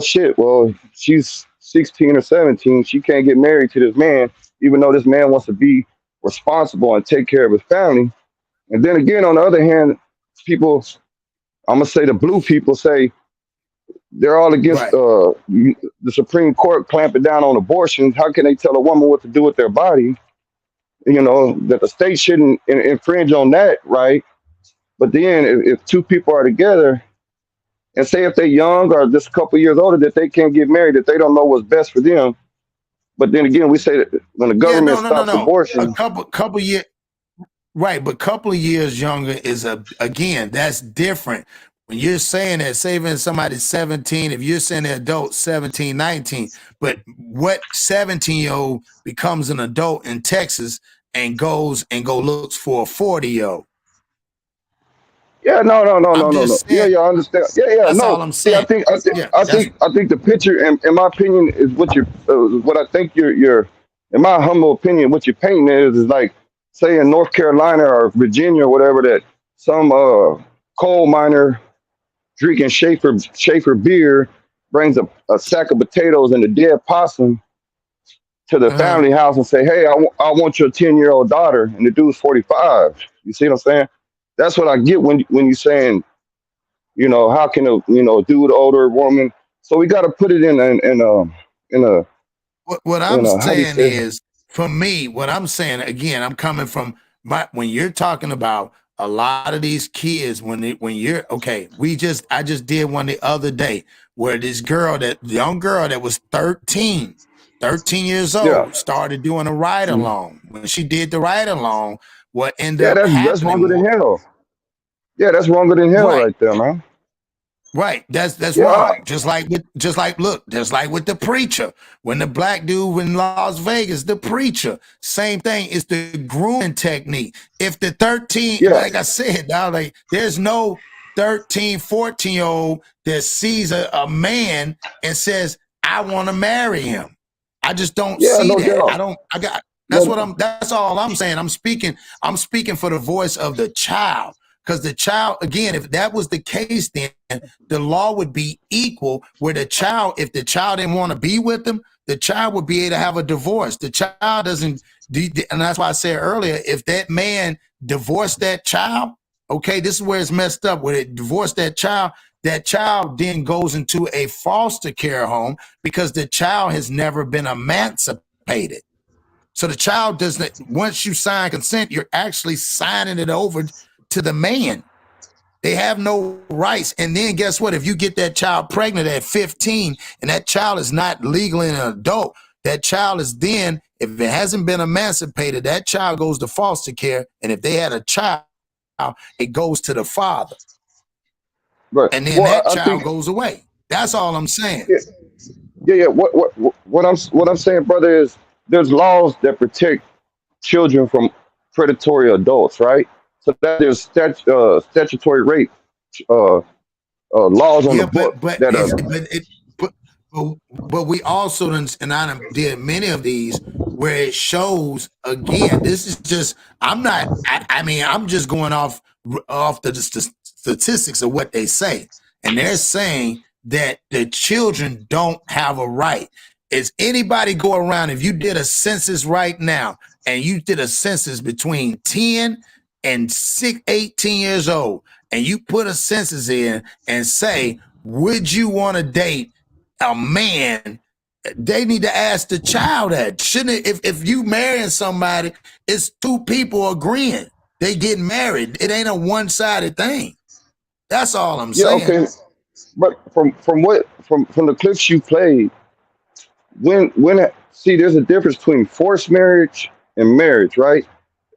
shit. Well, she's 16 or 17. She can't get married to this man, even though this man wants to be responsible and take care of his family. And then again, on the other hand, people, I'm gonna say the blue people say they're all against the Supreme Court clamping down on abortions. How can they tell a woman what to do with their body? You know, that the state shouldn't infringe on that, right? But then if 2 people are together and say if they're young or just a couple years older that they can't get married, that they don't know what's best for them. But then again, we say that when the government stops abortion. A couple years, right, but couple of years younger is again, that's different. When you're saying that, saving somebody 17, if you're saying they're adult 17, 19, but what 17-year-old becomes an adult in Texas and looks for a 40-year-old? Yeah, no. Yeah, I understand. Yeah, that's no. all I'm saying. I think the picture, in my opinion, is what I think you're, in my humble opinion, what you're painting is like, say in North Carolina or Virginia or whatever, that some coal miner drinking Schaefer beer brings a sack of potatoes and a dead possum to the family house and say, hey, I want your 10-year-old daughter, and the dude's 45. You see what I'm saying? That's what I get when you're saying, you know, how can a dude, older woman? So we got to put it in a. What I'm saying is, for me, what I'm saying again, I'm coming from when you're talking about a lot of these kids, I just did one the other day where this young girl that was 13 years old started doing a ride along. When she did the ride along, what ended up happening? That's wronger than hell. Yeah, that's wronger than hell right there, man. Right, that's wrong. Just like with the preacher. When the black dude in Las Vegas, the preacher, same thing. It's the grooming technique. If the 13, like I said, there's no 13, 14-year-old that sees a man and says, I want to marry him. I just don't see that. That's all I'm saying. I'm speaking for the voice of the child. Because the child, again, if that was the case, then the law would be equal, where the child, if the child didn't want to be with them, the child would be able to have a divorce. The child doesn't, and that's why I said earlier, if that man divorced that child, okay, this is where it's messed up. Where it divorced that child then goes into a foster care home because the child has never been emancipated. So the child doesn't, once you sign consent, you're actually signing it over to the man. They have no rights. And then guess what? If you get that child pregnant at 15 and that child is not legally an adult, that child is then, if it hasn't been emancipated, that child goes to foster care. And if they had a child, it goes to the father. Right. And then that child goes away. That's all I'm saying. Yeah. What I'm saying, brother, is there's laws that protect children from predatory adults, right? So that there's statutory rape laws on the book. But we also and I did many of these where it shows again. This is just I'm just going off the statistics of what they say, and they're saying that the children don't have a right. Is anybody go around, if you did a census right now and you did a census between 10 and 18 years old, and you put a census in and say, would you want to date a man? They need to ask the child that. Shouldn't it, if you marrying somebody, it's two people agreeing. They get married. It ain't a one-sided thing. That's all I'm saying. Okay. But from the clips you played, see, there's a difference between forced marriage and marriage, right?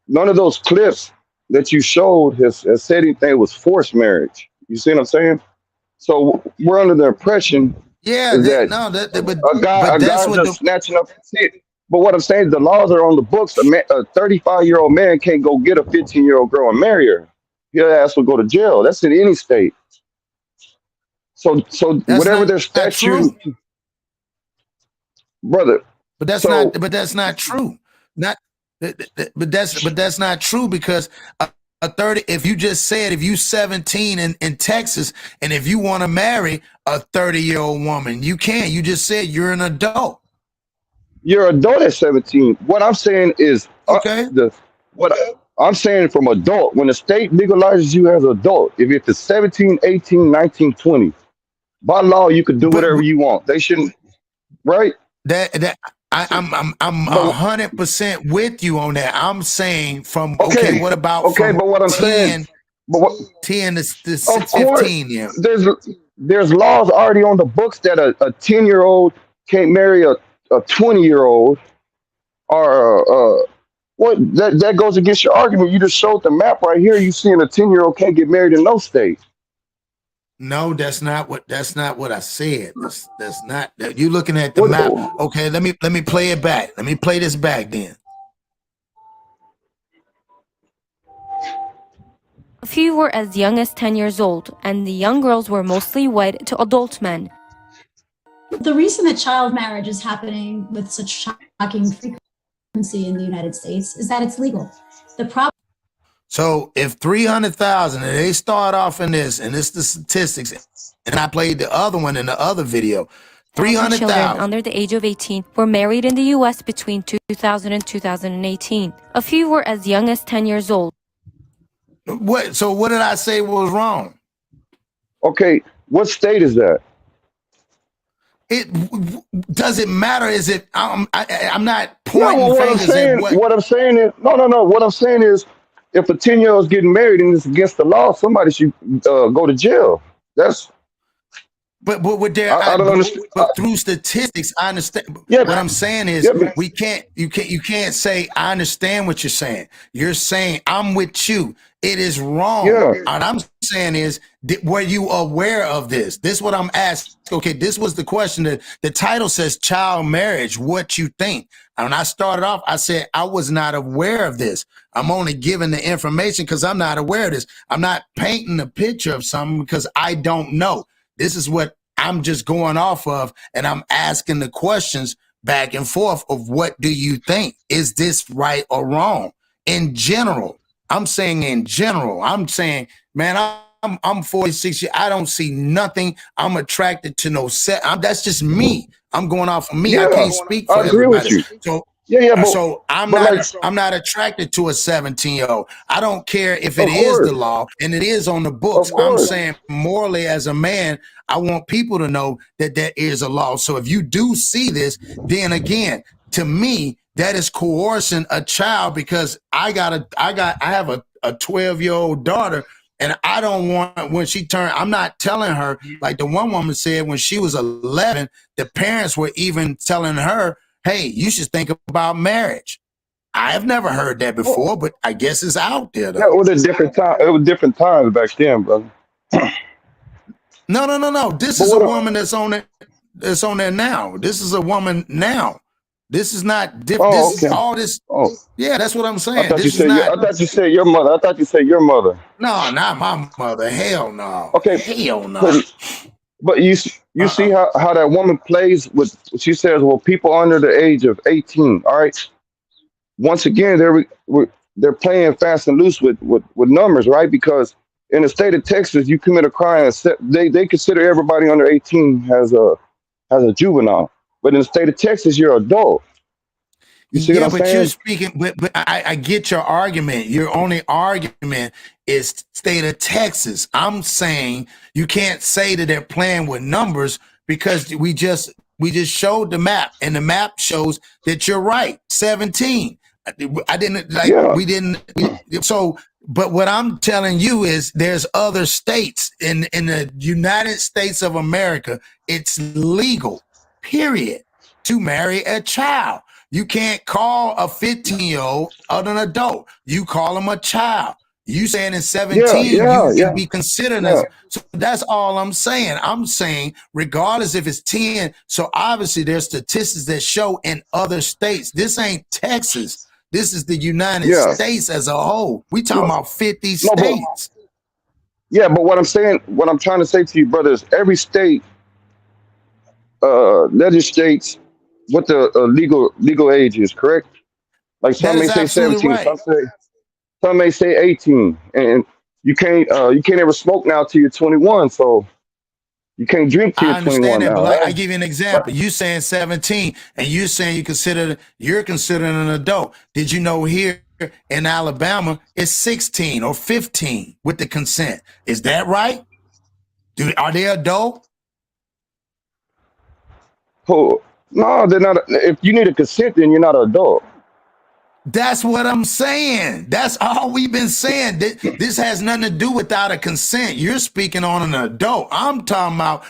None of those clips that you showed has said anything was forced marriage. You see what I'm saying? So we're under the impression a guy just snatching up. But what I'm saying, the laws are on the books. A 35-year-old man can't go get a 15-year-old girl and marry her. His ass will go to jail. That's in any state. So whatever their statute, brother. But that's not true. But that's not true, because a 30, if you just said, if you 17 in Texas, and if you want to marry a 30-year-old woman, you can. You just said you're an adult. You're an adult at 17. What I'm saying is, what I'm saying from adult, when the state legalizes you as an adult, if it's 17, 18, 19, 20, by law, you could do whatever you want. They shouldn't, right? I'm 100% with you on that. I'm saying what about but what I'm saying, 10 to 15? Yeah, there's laws already on the books that a 10-year-old can't marry a 20-year-old, or what? That goes against your argument. You just showed the map right here. You seeing a 10-year-old can't get married in no state. No, that's not what I said. That's not. You looking at the map. Okay, let me play it back. Let me play this back then. A few were as young as 10 years old, and the young girls were mostly wed to adult men. The reason that child marriage is happening with such shocking frequency in the United States is that it's legal. The problem. So if 300,000, and they start off in this, and it's the statistics, and I played the other one in the other video, 300,000 children under the age of 18 were married in the U.S. between 2000 and 2018. A few were as young as 10 years old. So what did I say was wrong? Okay, what state is that? It doesn't matter. Is it? I'm not pointing fingers at what I'm saying is no. What I'm saying is, if a 10-year-old is getting married and it's against the law, somebody should go to jail. That's. But I don't understand. But through statistics, I understand. Yeah, what I'm saying is, we can't. You can't say I understand what you're saying. You're saying I'm with you. It is wrong. Yeah. What I'm saying is, were you aware of this? This is what I'm asking. Okay, this was the question. That the title says child marriage. What you think? And when I started off, I said I was not aware of this. I'm only giving the information because I'm not aware of this. I'm not painting a picture of something because I don't know. This is what I'm just going off of, and I'm asking the questions back and forth of what do you think? Is this right or wrong? In general, I'm saying in general, I'm saying, man, I'm 46 years. I don't see nothing. I'm attracted to no set. That's just me. I'm going off of me. Yeah, I can't speak I for agree with everybody. you. So Yeah, so I'm not attracted to a 17-year-old. I don't care if it of is the course, law and it is on the books. of I'm course. saying morally as a man, I want people to know that there is a law. So if you do see this, then again, to me, that is coercing a child because I have a 12-year-old daughter. And I don't want, when she turned, I'm not telling her, like the one woman said when she was 11, the parents were even telling her, hey, you should think about marriage. I have never heard that before, but I guess it's out there Yeah, though. it was a different time. It was different times back then, brother. No. This But is a what? woman that's on it. That's on there now. This is a woman now. This is not different. Oh, This is okay. all this. Oh, Yeah, that's what I'm I saying. thought you This is said not. I thought you said your mother. I thought you said your mother. No, not my mother. Hell no. Okay, Hell no. but you see how that woman plays with. She says, well, people under the age of 18. All right. Once again, they're playing fast and loose with numbers, right? Because in the state of Texas, you commit a crime, they consider everybody under 18 as a juvenile. But in the state of Texas, you're adult. You see what Yeah, I'm but you're saying? speaking, but I get your argument. Your only argument is state of Texas. I'm saying you can't say that they're playing with numbers because we just showed the map, and the map shows that you're right. 17. I didn't like Yeah. we didn't so but what I'm telling you is there's other states in the United States of America, it's legal, period, to marry a child. You can't call a 15-year-old an adult. You call him a child. You saying in 17, you can be considered Yeah. as, so that's all I'm saying. I'm saying regardless if it's 10, so obviously there's statistics that show in other states. This ain't Texas. This is the United Yeah. States as a whole. We talking about 50 No, but states. yeah, but what I'm trying to say to you, brother, is every state legislates what the legal age is, correct? Like That some may is say absolutely 17, right. some may say 18, and you can't ever smoke now till you're 21, so you can't drink till I you're understand 21 that, but now, like I right? give you an example. You saying 17, and you're saying you're considered an adult. Did you know here in Alabama it's 16 or 15 with the consent? Is that right? Are they adult? Oh, no, they're not. If you need a consent, then you're not an adult. That's what I'm saying. That's all we've been saying. This has nothing to do without a consent. You're speaking on an adult. I'm talking about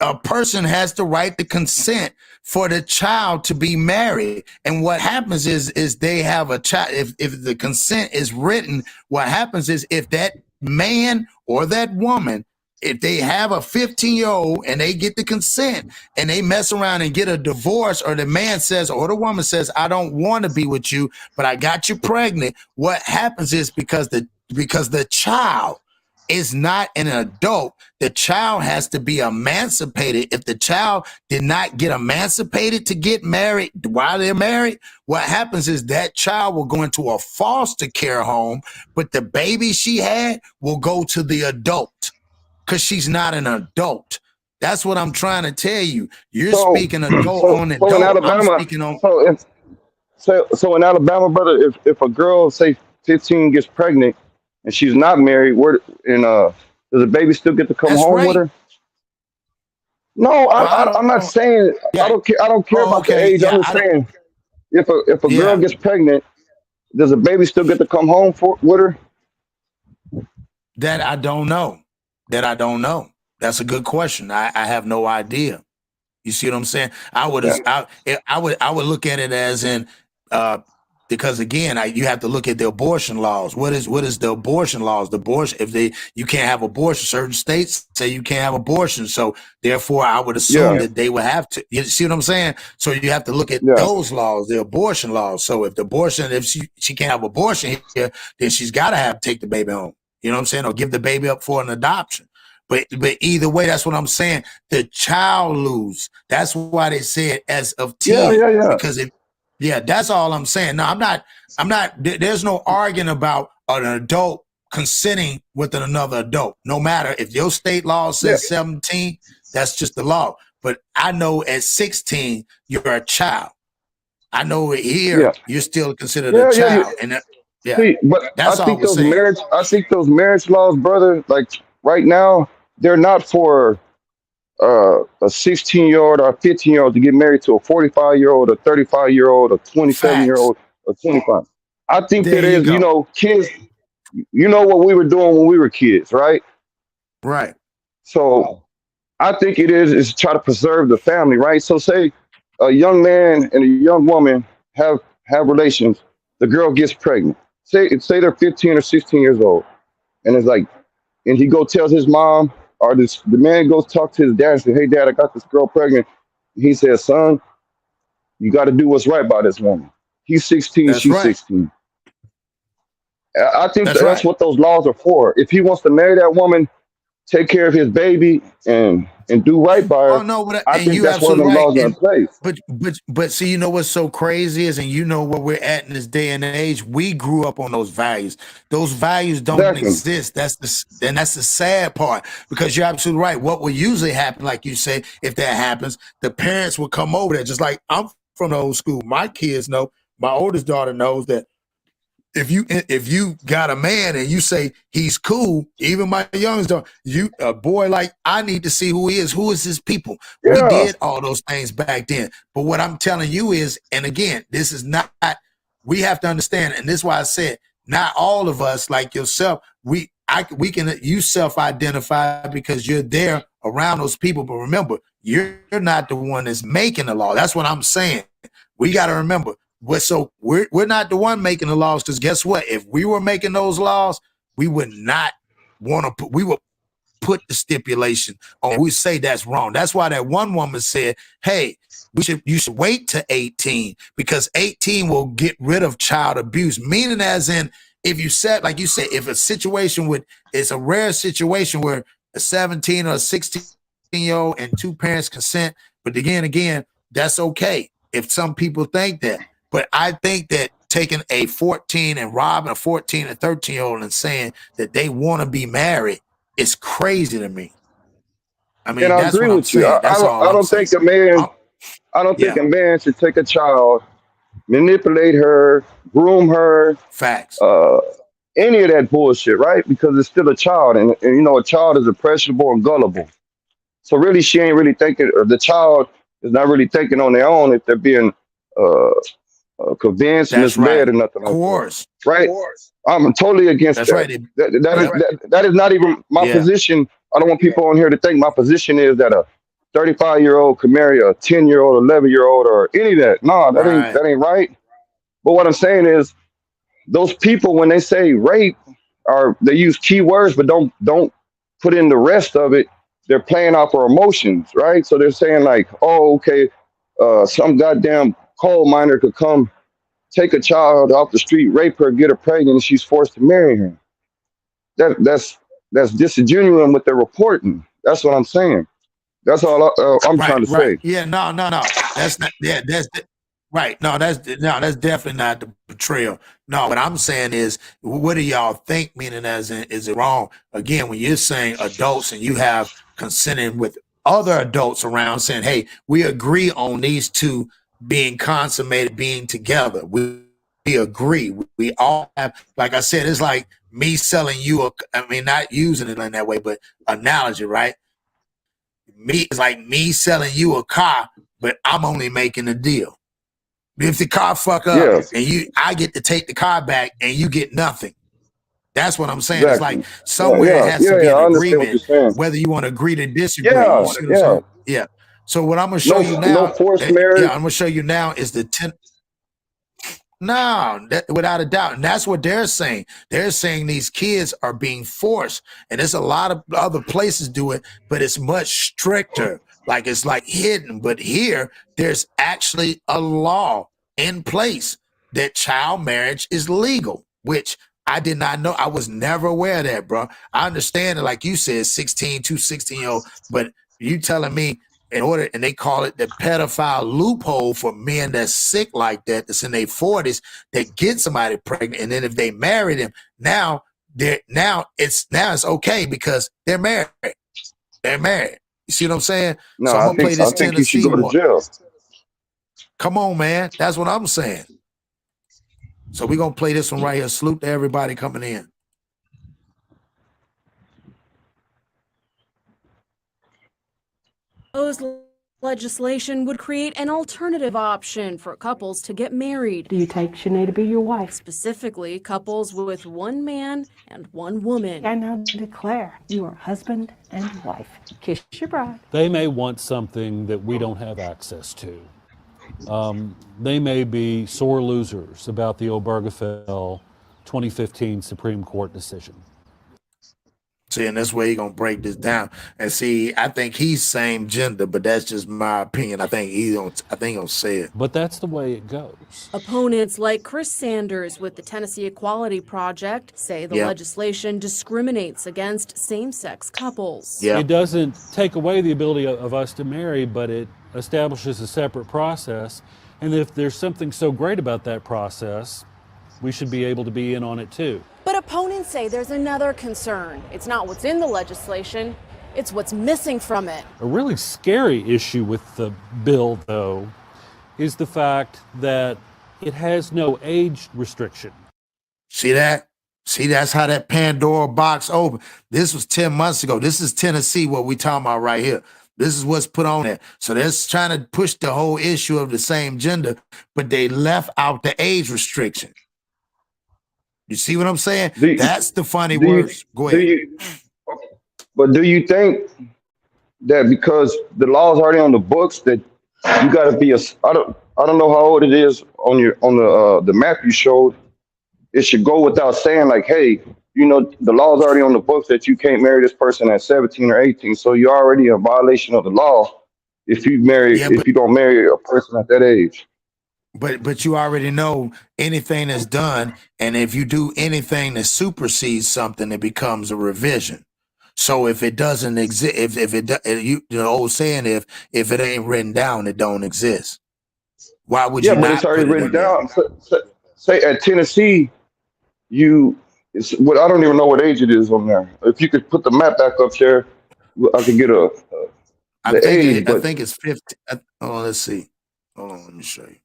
a person has the right to consent for the child to be married. And what happens is they have a child. If the consent is written, what happens is if that man or that woman, if they have a 15-year-old and they get the consent and they mess around and get a divorce, or the man says or the woman says, I don't want to be with you, but I got you pregnant. What happens is because the child is not an adult, the child has to be emancipated. If the child did not get emancipated to get married while they're married, what happens is that child will go into a foster care home, but the baby she had will go to the adult, because she's not an adult. That's what I'm trying to tell you. You're So, speaking adult so, on so in adult. I'm Alabama, speaking on. so in Alabama, brother, if a girl say 15 gets pregnant and she's not married, does the baby still get to come That's home with right. her? No, I don't I'm not know. saying Yeah. I don't care Oh, about the okay. age. Yeah. I'm just saying if a girl Yeah. gets pregnant, does the baby still get to come home with her? That I don't know. That's a good question. I have no idea. You see what I'm saying? I would Yeah. look at it as in because again, you have to look at the abortion laws. What is the abortion laws? You can't have abortion. Certain states say you can't have abortion. So therefore, I would assume Yeah. that they would have to. You see what I'm saying? So you have to look at Yeah. those laws, the abortion laws. So if she can't have abortion here, then she's got to take the baby home. You know what I'm saying? Or give the baby up for an adoption. But either way, that's what I'm saying. The child lose. That's why they said as of 10. Yeah. Because that's all I'm saying. No, I'm not, there's no arguing about an adult consenting with another adult. No matter if your state law says 17, that's just the law. But I know at 16, you're a child. I know here you're still considered a child. And See, but that's I all think we're saying. those marriage laws, brother, like right now, they're not for a 16-year-old or a 15-year-old to get married to a 45-year-old, a 35-year-old, a 27-year-old, or 25. I think There that you is, go. kids, what we were doing when we were kids, right? Right. So I think it is try to preserve the family, right? So say a young man and a young woman have relations, the girl gets pregnant. Say they're 15 or 16 years old, and it's like, and he tells his mom, or the man goes talk to his dad and say, "Hey, Dad, I got this girl pregnant." He says, "Son, you got to do what's right by this woman. He's 16, That's she's right. 16." I think That's that's right. what those laws are for. If he wants to marry that woman, take care of his baby, and do right by Oh her, no, but I and think you that's why absolutely them right. laws are in And place. but see, you know what's so crazy is, and you know where we're at in this day and age. We grew up on those values. Those values don't Exactly. exist. That's the sad part, because you're absolutely right. What will usually happen, like you say, if that happens, the parents will come over there. Just like I'm from the old school. My kids know. My oldest daughter knows that if you got a man and you say he's cool, even my youngest daughter, a boy, like, I need to see who he is. Who is his people? We Yeah. did all those things back then. But what I'm telling you is, and again, this is not, we have to understand, and this is why I said, not all of us like yourself, you self-identify because you're there around those people. But remember, you're not the one that's making the law. That's what I'm saying. We got to remember. We're not the one making the laws, because guess what? If we were making those laws, we would not want to we would put the stipulation on. We say that's wrong. That's why that one woman said, "Hey, you should wait to 18, because 18 will get rid of child abuse." Meaning, as in, if you said, like you said, if a situation it's a rare situation where a 17 or a 16-year-old and two parents consent, but again, that's okay if some people think that. But I think that taking a 14 and robbing a 14 and 13-year-old and saying that they want to be married is crazy to me. I And mean, I that's agree what I'm with you. saying. That's all I I'm don't saying. think a man I don't think Yeah, a man should take a child, manipulate her, groom her, facts. uh, any of that bullshit, right? Because it's still a child, and a child is impressionable and gullible. So really, she ain't really thinking, or the child is not really thinking on their own if they're being uh, convinced, That's misled, right. or nothing like that, Coerce. right? I'm totally against That's that. right. That is Yeah. that is not even my Yeah. position. I don't want people on here to think my position is that a 35-year-old could marry a 10-year-old, 11-year-old, or any of that. No, Right. that ain't right. But what I'm saying is, those people, when they say rape, or they use key words but don't put in the rest of it, they're playing off our emotions, right? So they're saying like, oh, okay, some goddamn coal miner could come take a child off the street, rape her, get her pregnant, and she's forced to marry him. That's disingenuous with the reporting. That's what I'm saying. That's all I'm trying to Right. say. Yeah, no. That's not, yeah, right. No, that's definitely not the betrayal. No, what I'm saying is, what do y'all think? Meaning, as in, is it wrong? Again, when you're saying adults and you have consenting with other adults around saying, "Hey, we agree on these two being consummated, being together. We agree. We all have." Like I said, it's like me selling you I mean, not using it in that way, but analogy, right? It's like me selling you a car, but I'm only making a deal. If the car fuck up Yeah, and I get to take the car back and you get nothing. That's what I'm saying. It's like exactly. somewhere it has to be Yeah. an I understand what agreement, you're saying. whether you want to agree to disagree. You Yeah, see what I'm yeah. saying? Yeah. So what I'm gonna show No, you no now, forced yeah, marriage. I'm gonna show you now is the 10. No, without a doubt. And that's what they're saying. They're saying these kids are being forced. And there's a lot of other places do it, but it's much stricter. Like, it's like hidden. But here, there's actually a law in place that child marriage is legal, which I did not know. I was never aware of that, bro. I understand it, like you said, 16, 16-year-old, but you telling me in order, and they call it the pedophile loophole for men that's sick like that, that's in their 40s, that get somebody pregnant, and then if they marry them, now it's okay because they're married. They're married. You see what I'm saying? No, So I'm I gonna play think this you should Tennessee go to one. jail. Come on, man. That's what I'm saying. So we're gonna play this one right here. Salute to everybody coming in. Proposed legislation would create an alternative option for couples to get married. Do you take Shanae to be your wife? Specifically, couples with one man and one woman. I now declare you are husband and wife. Kiss your bride. They may want something that we don't have access to. They may be sore losers about the Obergefell 2015 Supreme Court decision. See, and that's where he's gonna break this down. And see, I think he's same gender, but that's just my opinion. I think he'll say it. But that's the way it goes. Opponents like Chris Sanders with the Tennessee Equality Project say the legislation discriminates against same-sex couples. Yeah. It doesn't take away the ability of us to marry, but it establishes a separate process. And if there's something so great about that process, we should be able to be in on it too. But opponents say there's another concern. It's not what's in the legislation, it's what's missing from it. A really scary issue with the bill, though, is the fact that it has no age restriction. See that? See, that's how that Pandora box opened. This was 10 months ago. This is Tennessee, what we talking about right here. This is what's put on there. So they're trying to push the whole issue of the same gender, but they left out the age restriction. You see what I'm saying? That's the funny words. Go ahead. But do you think that because the law is already on the books that you got to be I don't know how old it is on the map you showed. It should go without saying like, hey, you know, the law is already on the books that you can't marry this person at 17 or 18. So you're already in violation of the law if you don't marry a person at that age. But you already know anything that's done, and if you do anything that supersedes something, it becomes a revision. So if it doesn't exist, the old saying, if it ain't written down, it don't exist. Why would you? Yeah, but it's already written down. Say at Tennessee, I don't even know what age it is on there. If you could put the map back up there, I could get I think it's 15. Oh, let's see. Hold on, let me show you.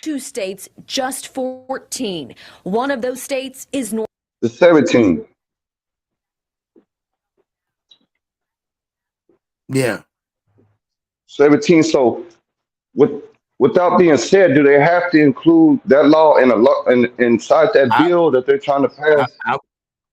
Two states, just 14. One of those states is North. The 17. Yeah. 17. So without being said, do they have to include that law inside that bill that they're trying to pass?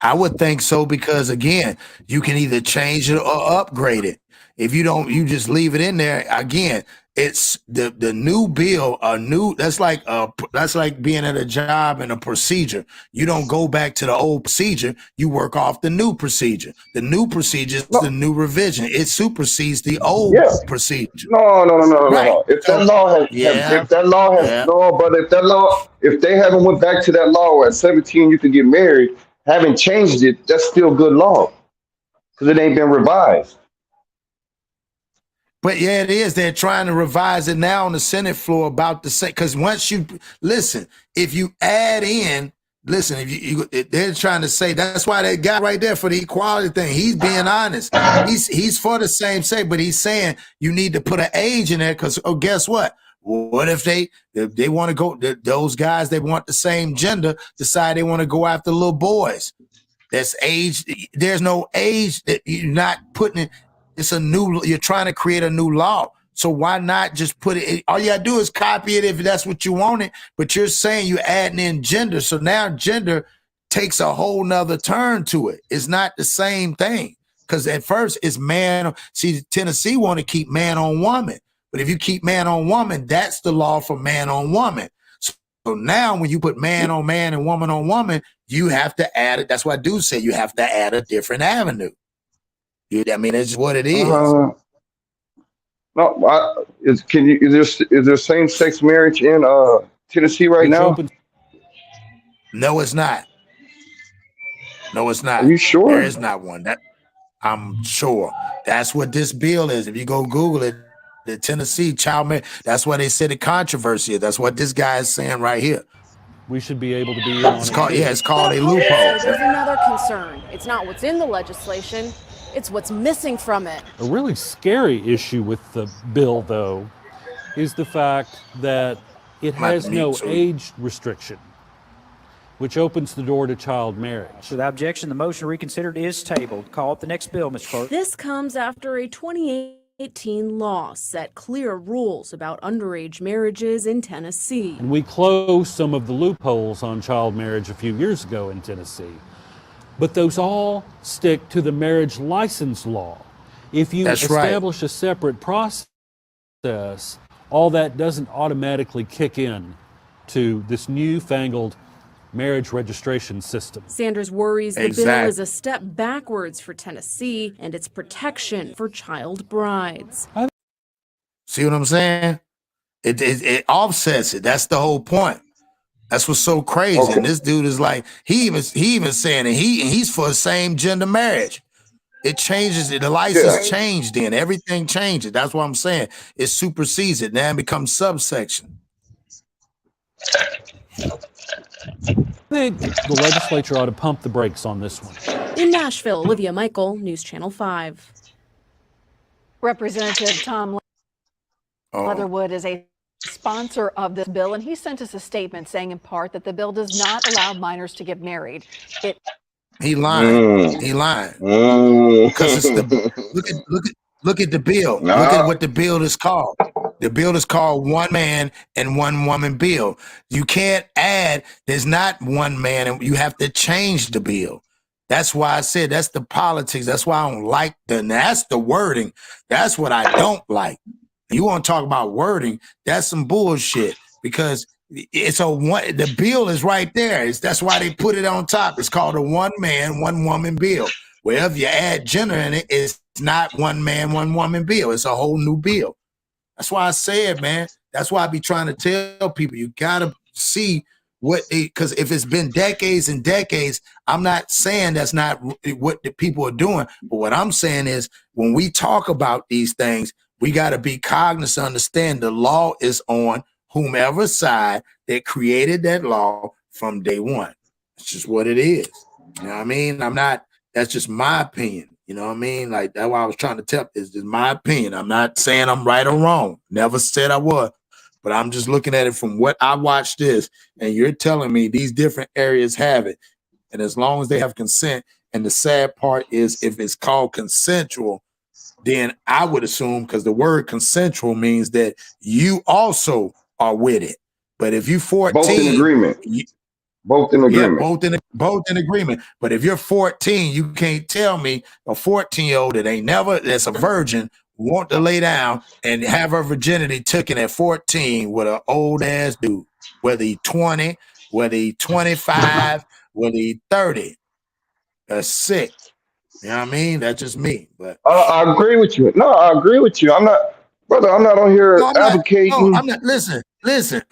I would think so, because again, you can either change it or upgrade it. If you don't, you just leave it in there. Again, it's the new bill, that's like being at a job and a procedure. You don't go back to the old procedure, you work off the new procedure. The new procedure is the new revision. It supersedes the old procedure. No. If that law if they haven't went back to that law where at 17 you can get married, haven't changed it, that's still good law. Because it ain't been revised. But yeah, it is. They're trying to revise it now on the Senate floor about the same. Because once you listen, if you add in, they're trying to say that's why that guy right there for the equality thing. He's being honest. He's for the same sex, but he's saying you need to put an age in there because guess what? What if they want to go? Those guys that want the same gender decide they want to go after little boys. That's age. There's no age that you're not putting it. You're trying to create a new law. So why not just put it, all you gotta do is copy it if that's what you want it, but you're saying you're adding in gender. So now gender takes a whole nother turn to it. It's not the same thing. Because at first it's man, see, Tennessee want to keep man on woman. But if you keep man on woman, that's the law for man on woman. So now when you put man on man and woman on woman, you have to add it. That's why I do say you have to add a different avenue. I mean, it's what it is. No, is there same sex marriage in Tennessee right which now? opens. No, it's not. No, it's Are not. you There sure? is not one. That I'm sure. That's what this bill is. If you go Google it, the Tennessee child marriage, that's why they said the controversy is. That's what this guy is saying right here. We should be able to be in on It's it called, too. yeah, it's called But a opponents say loophole. there's another concern. It's not what's in the legislation, it's what's missing from it. A really scary issue with the bill, though, is the fact that it I'm about has to mute, no so age restriction, which opens the door to child marriage. Without objection, the motion reconsidered is tabled. Call up the next bill, Mr. Clerk. This comes after a 2018 law set clear rules about underage marriages in Tennessee. And we closed some of the loopholes on child marriage a few years ago in Tennessee. But those all stick to the marriage license law. If you That's right. establish a separate process, all that doesn't automatically kick in to this newfangled marriage registration system. Sanders worries the bill Exactly. is a step backwards for Tennessee and its protection for child brides. See what I'm saying? It offsets it. That's the whole point. That's what's so crazy. Okay. And this dude is like, he even saying it. He's for same gender marriage. It changes it. The license changed then. Everything changes. That's what I'm saying. It supersedes it. Now it becomes subsection. I think the legislature ought to pump the brakes on this one. In Nashville, Olivia Michael, News Channel 5. Representative Tom Leatherwood is a sponsor of this bill, and he sent us a statement saying in part that the bill does not allow minors to get married. He lying. He lying. Because it's the look at the bill. Nah. Look at what the bill is called. The bill is called one man and one woman bill. You can't add, there's not one man, and you have to change the bill. That's why I said that's the politics. That's why I don't like that's the wording. That's what I don't like. You want to talk about wording, that's some bullshit, because it's the bill is right there. That's why they put it on top. It's called a one man, one woman bill. Wherever you add gender in it, it's not one man, one woman bill. It's a whole new bill. That's why I said, man, that's why I be trying to tell people, you got to see because if it's been decades and decades, I'm not saying that's not what the people are doing. But what I'm saying is when we talk about these things, we got to be cognizant, understand the law is on whomever side that created that law from day one. It's just what it is. You know what I mean? That's just my opinion. You know what I mean? Like, that's why I was trying to tell, it's just my opinion. I'm not saying I'm right or wrong. Never said I was, but I'm just looking at it from what I watched this, and you're telling me these different areas have it. And as long as they have consent, and the sad part is if it's called consensual, then I would assume, because the word consensual means that you also are with it. But if you 14, both in agreement. Both in agreement. Yeah, both in agreement. But if you're 14, you can't tell me a 14-year-old that's a virgin want to lay down and have her virginity taken at 14 with an old ass dude, whether he 20, whether he 25, whether he 30. That's sick. You know what I mean? That's just me. But I agree with you. No, I agree with you. I'm not on here advocating. I'm not. Listen.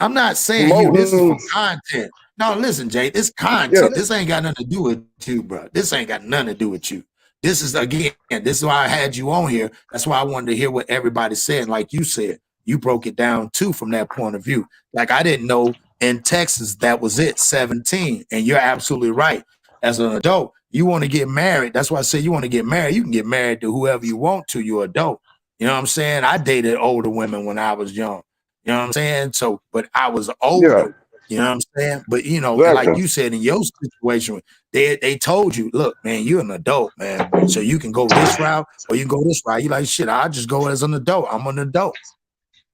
I'm not saying you. This is for content. No, listen, Jay. This content. Yeah. This ain't got nothing to do with you, bro. This ain't got nothing to do with you. This is, again, this is why I had you on here. That's why I wanted to hear what everybody said. Like you said, you broke it down too from that point of view. Like, I didn't know in Texas that was it, 17. And you're absolutely right. As an adult, you want to get married. That's why I said you want to get married. You can get married to whoever you want to. You're adult. You know what I'm saying? I dated older women when I was young. You know what I'm saying? So, but I was older. Yeah. You know what I'm saying? But, you know, Exactly. like you said, in your situation, they told you, look, man, you're an adult, man. So you can go this route or you can go this route. You like, shit, I'll just go as an adult. I'm an adult.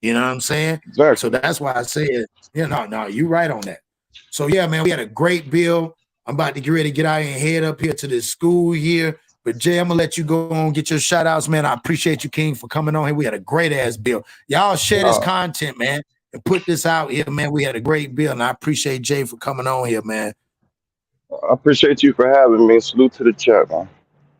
You know what I'm saying? Exactly. So that's why I said, no, you're right on that. So, yeah, man, we had a great bill. I'm about to get ready to get out and head up here to this school year. But, Jay, I'm going to let you go on, get your shout-outs, man. I appreciate you, King, for coming on here. We had a great-ass bill. Y'all share this content, man, and put this out here, man. We had a great bill, and I appreciate Jay for coming on here, man. I appreciate you for having me. Salute to the chat, man.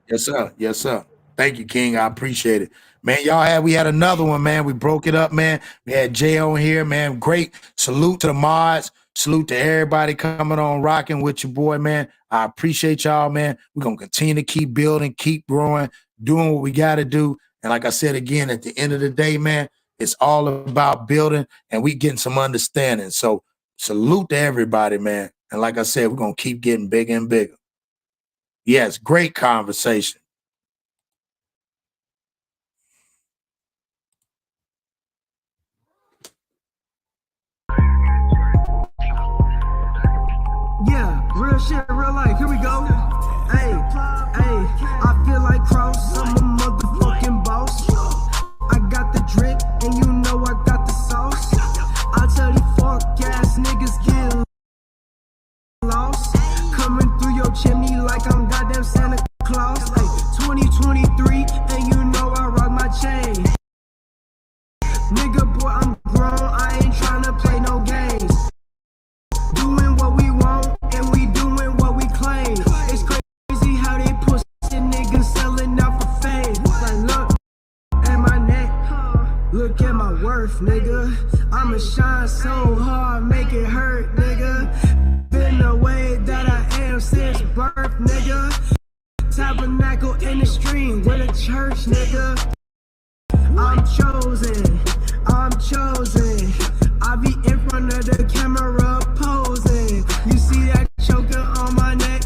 Yes, sir. Yes, sir. Thank you, King. I appreciate it. Man, we had another one, man. We broke it up, man. We had Jay on here, man. Great. Salute to the mods. Salute to everybody coming on, rocking with your boy, man. I appreciate y'all, man. We're going to continue to keep building, keep growing, doing what we got to do. And like I said, again, at the end of the day, man, it's all about building and we getting some understanding. So salute to everybody, man. And like I said, we're going to keep getting bigger and bigger. Yes, great conversation. Yeah, real shit, real life. Here we go. Hey, I feel like Cross. I'm a motherfucking boss. I got the drip, and you know I got the sauce. I tell you, fuck ass niggas get lost. Coming through your chimney like I'm goddamn Santa Claus. Hey, 2023, and you know I rock my chain. Nigga, boy, I'm grown. I ain't tryna play no games. Doing what we want, and we doing what we claim. It's crazy how they push the niggas selling out for fame. Like, look at my neck, look at my worth, nigga. I'ma shine so hard, make it hurt, nigga. Been the way that I am since birth, nigga. Tabernacle in the stream with a church, nigga. I'm chosen, I'm chosen. I be in front of the camera posing. You see that choker on my neck,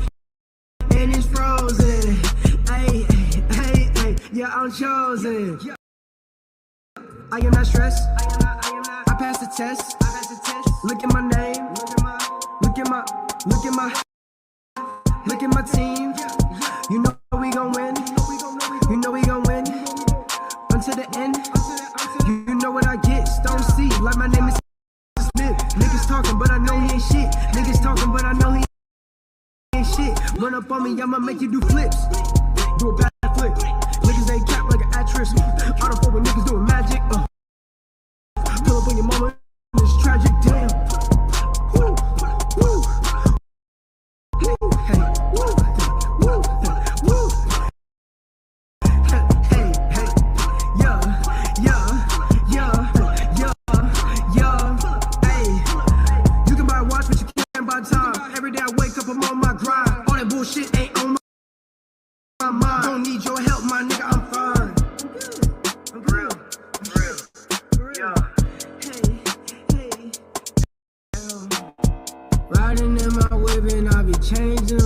and it's frozen. Hey, yeah, I'm chosen. I am not stressed. I passed the test. Look at my name. Look at my team. You know we gon' win. You know we gon' win. Until the end. You know what I get. Stone C. Like my name is Smith. Niggas talking, but I know he ain't shit. Niggas talking, but I know he ain't shit. Run up on me, I'ma make you do flips. Do a bad flip. Niggas ain't cap like an actress. I don't fuck with niggas doing magic. Pull up on your mama. It's tragic, damn. Woo, woo. Hey, woo, woo, woo. Hey, yeah. Hey, you can buy a watch, but you can't buy time. Every day I wake up, I'm on my grind. All that bullshit ain't on my mind. Don't need your help, my nigga, I'm fine. I'm real. Yeah. Hey. Riding in my whip and I be changing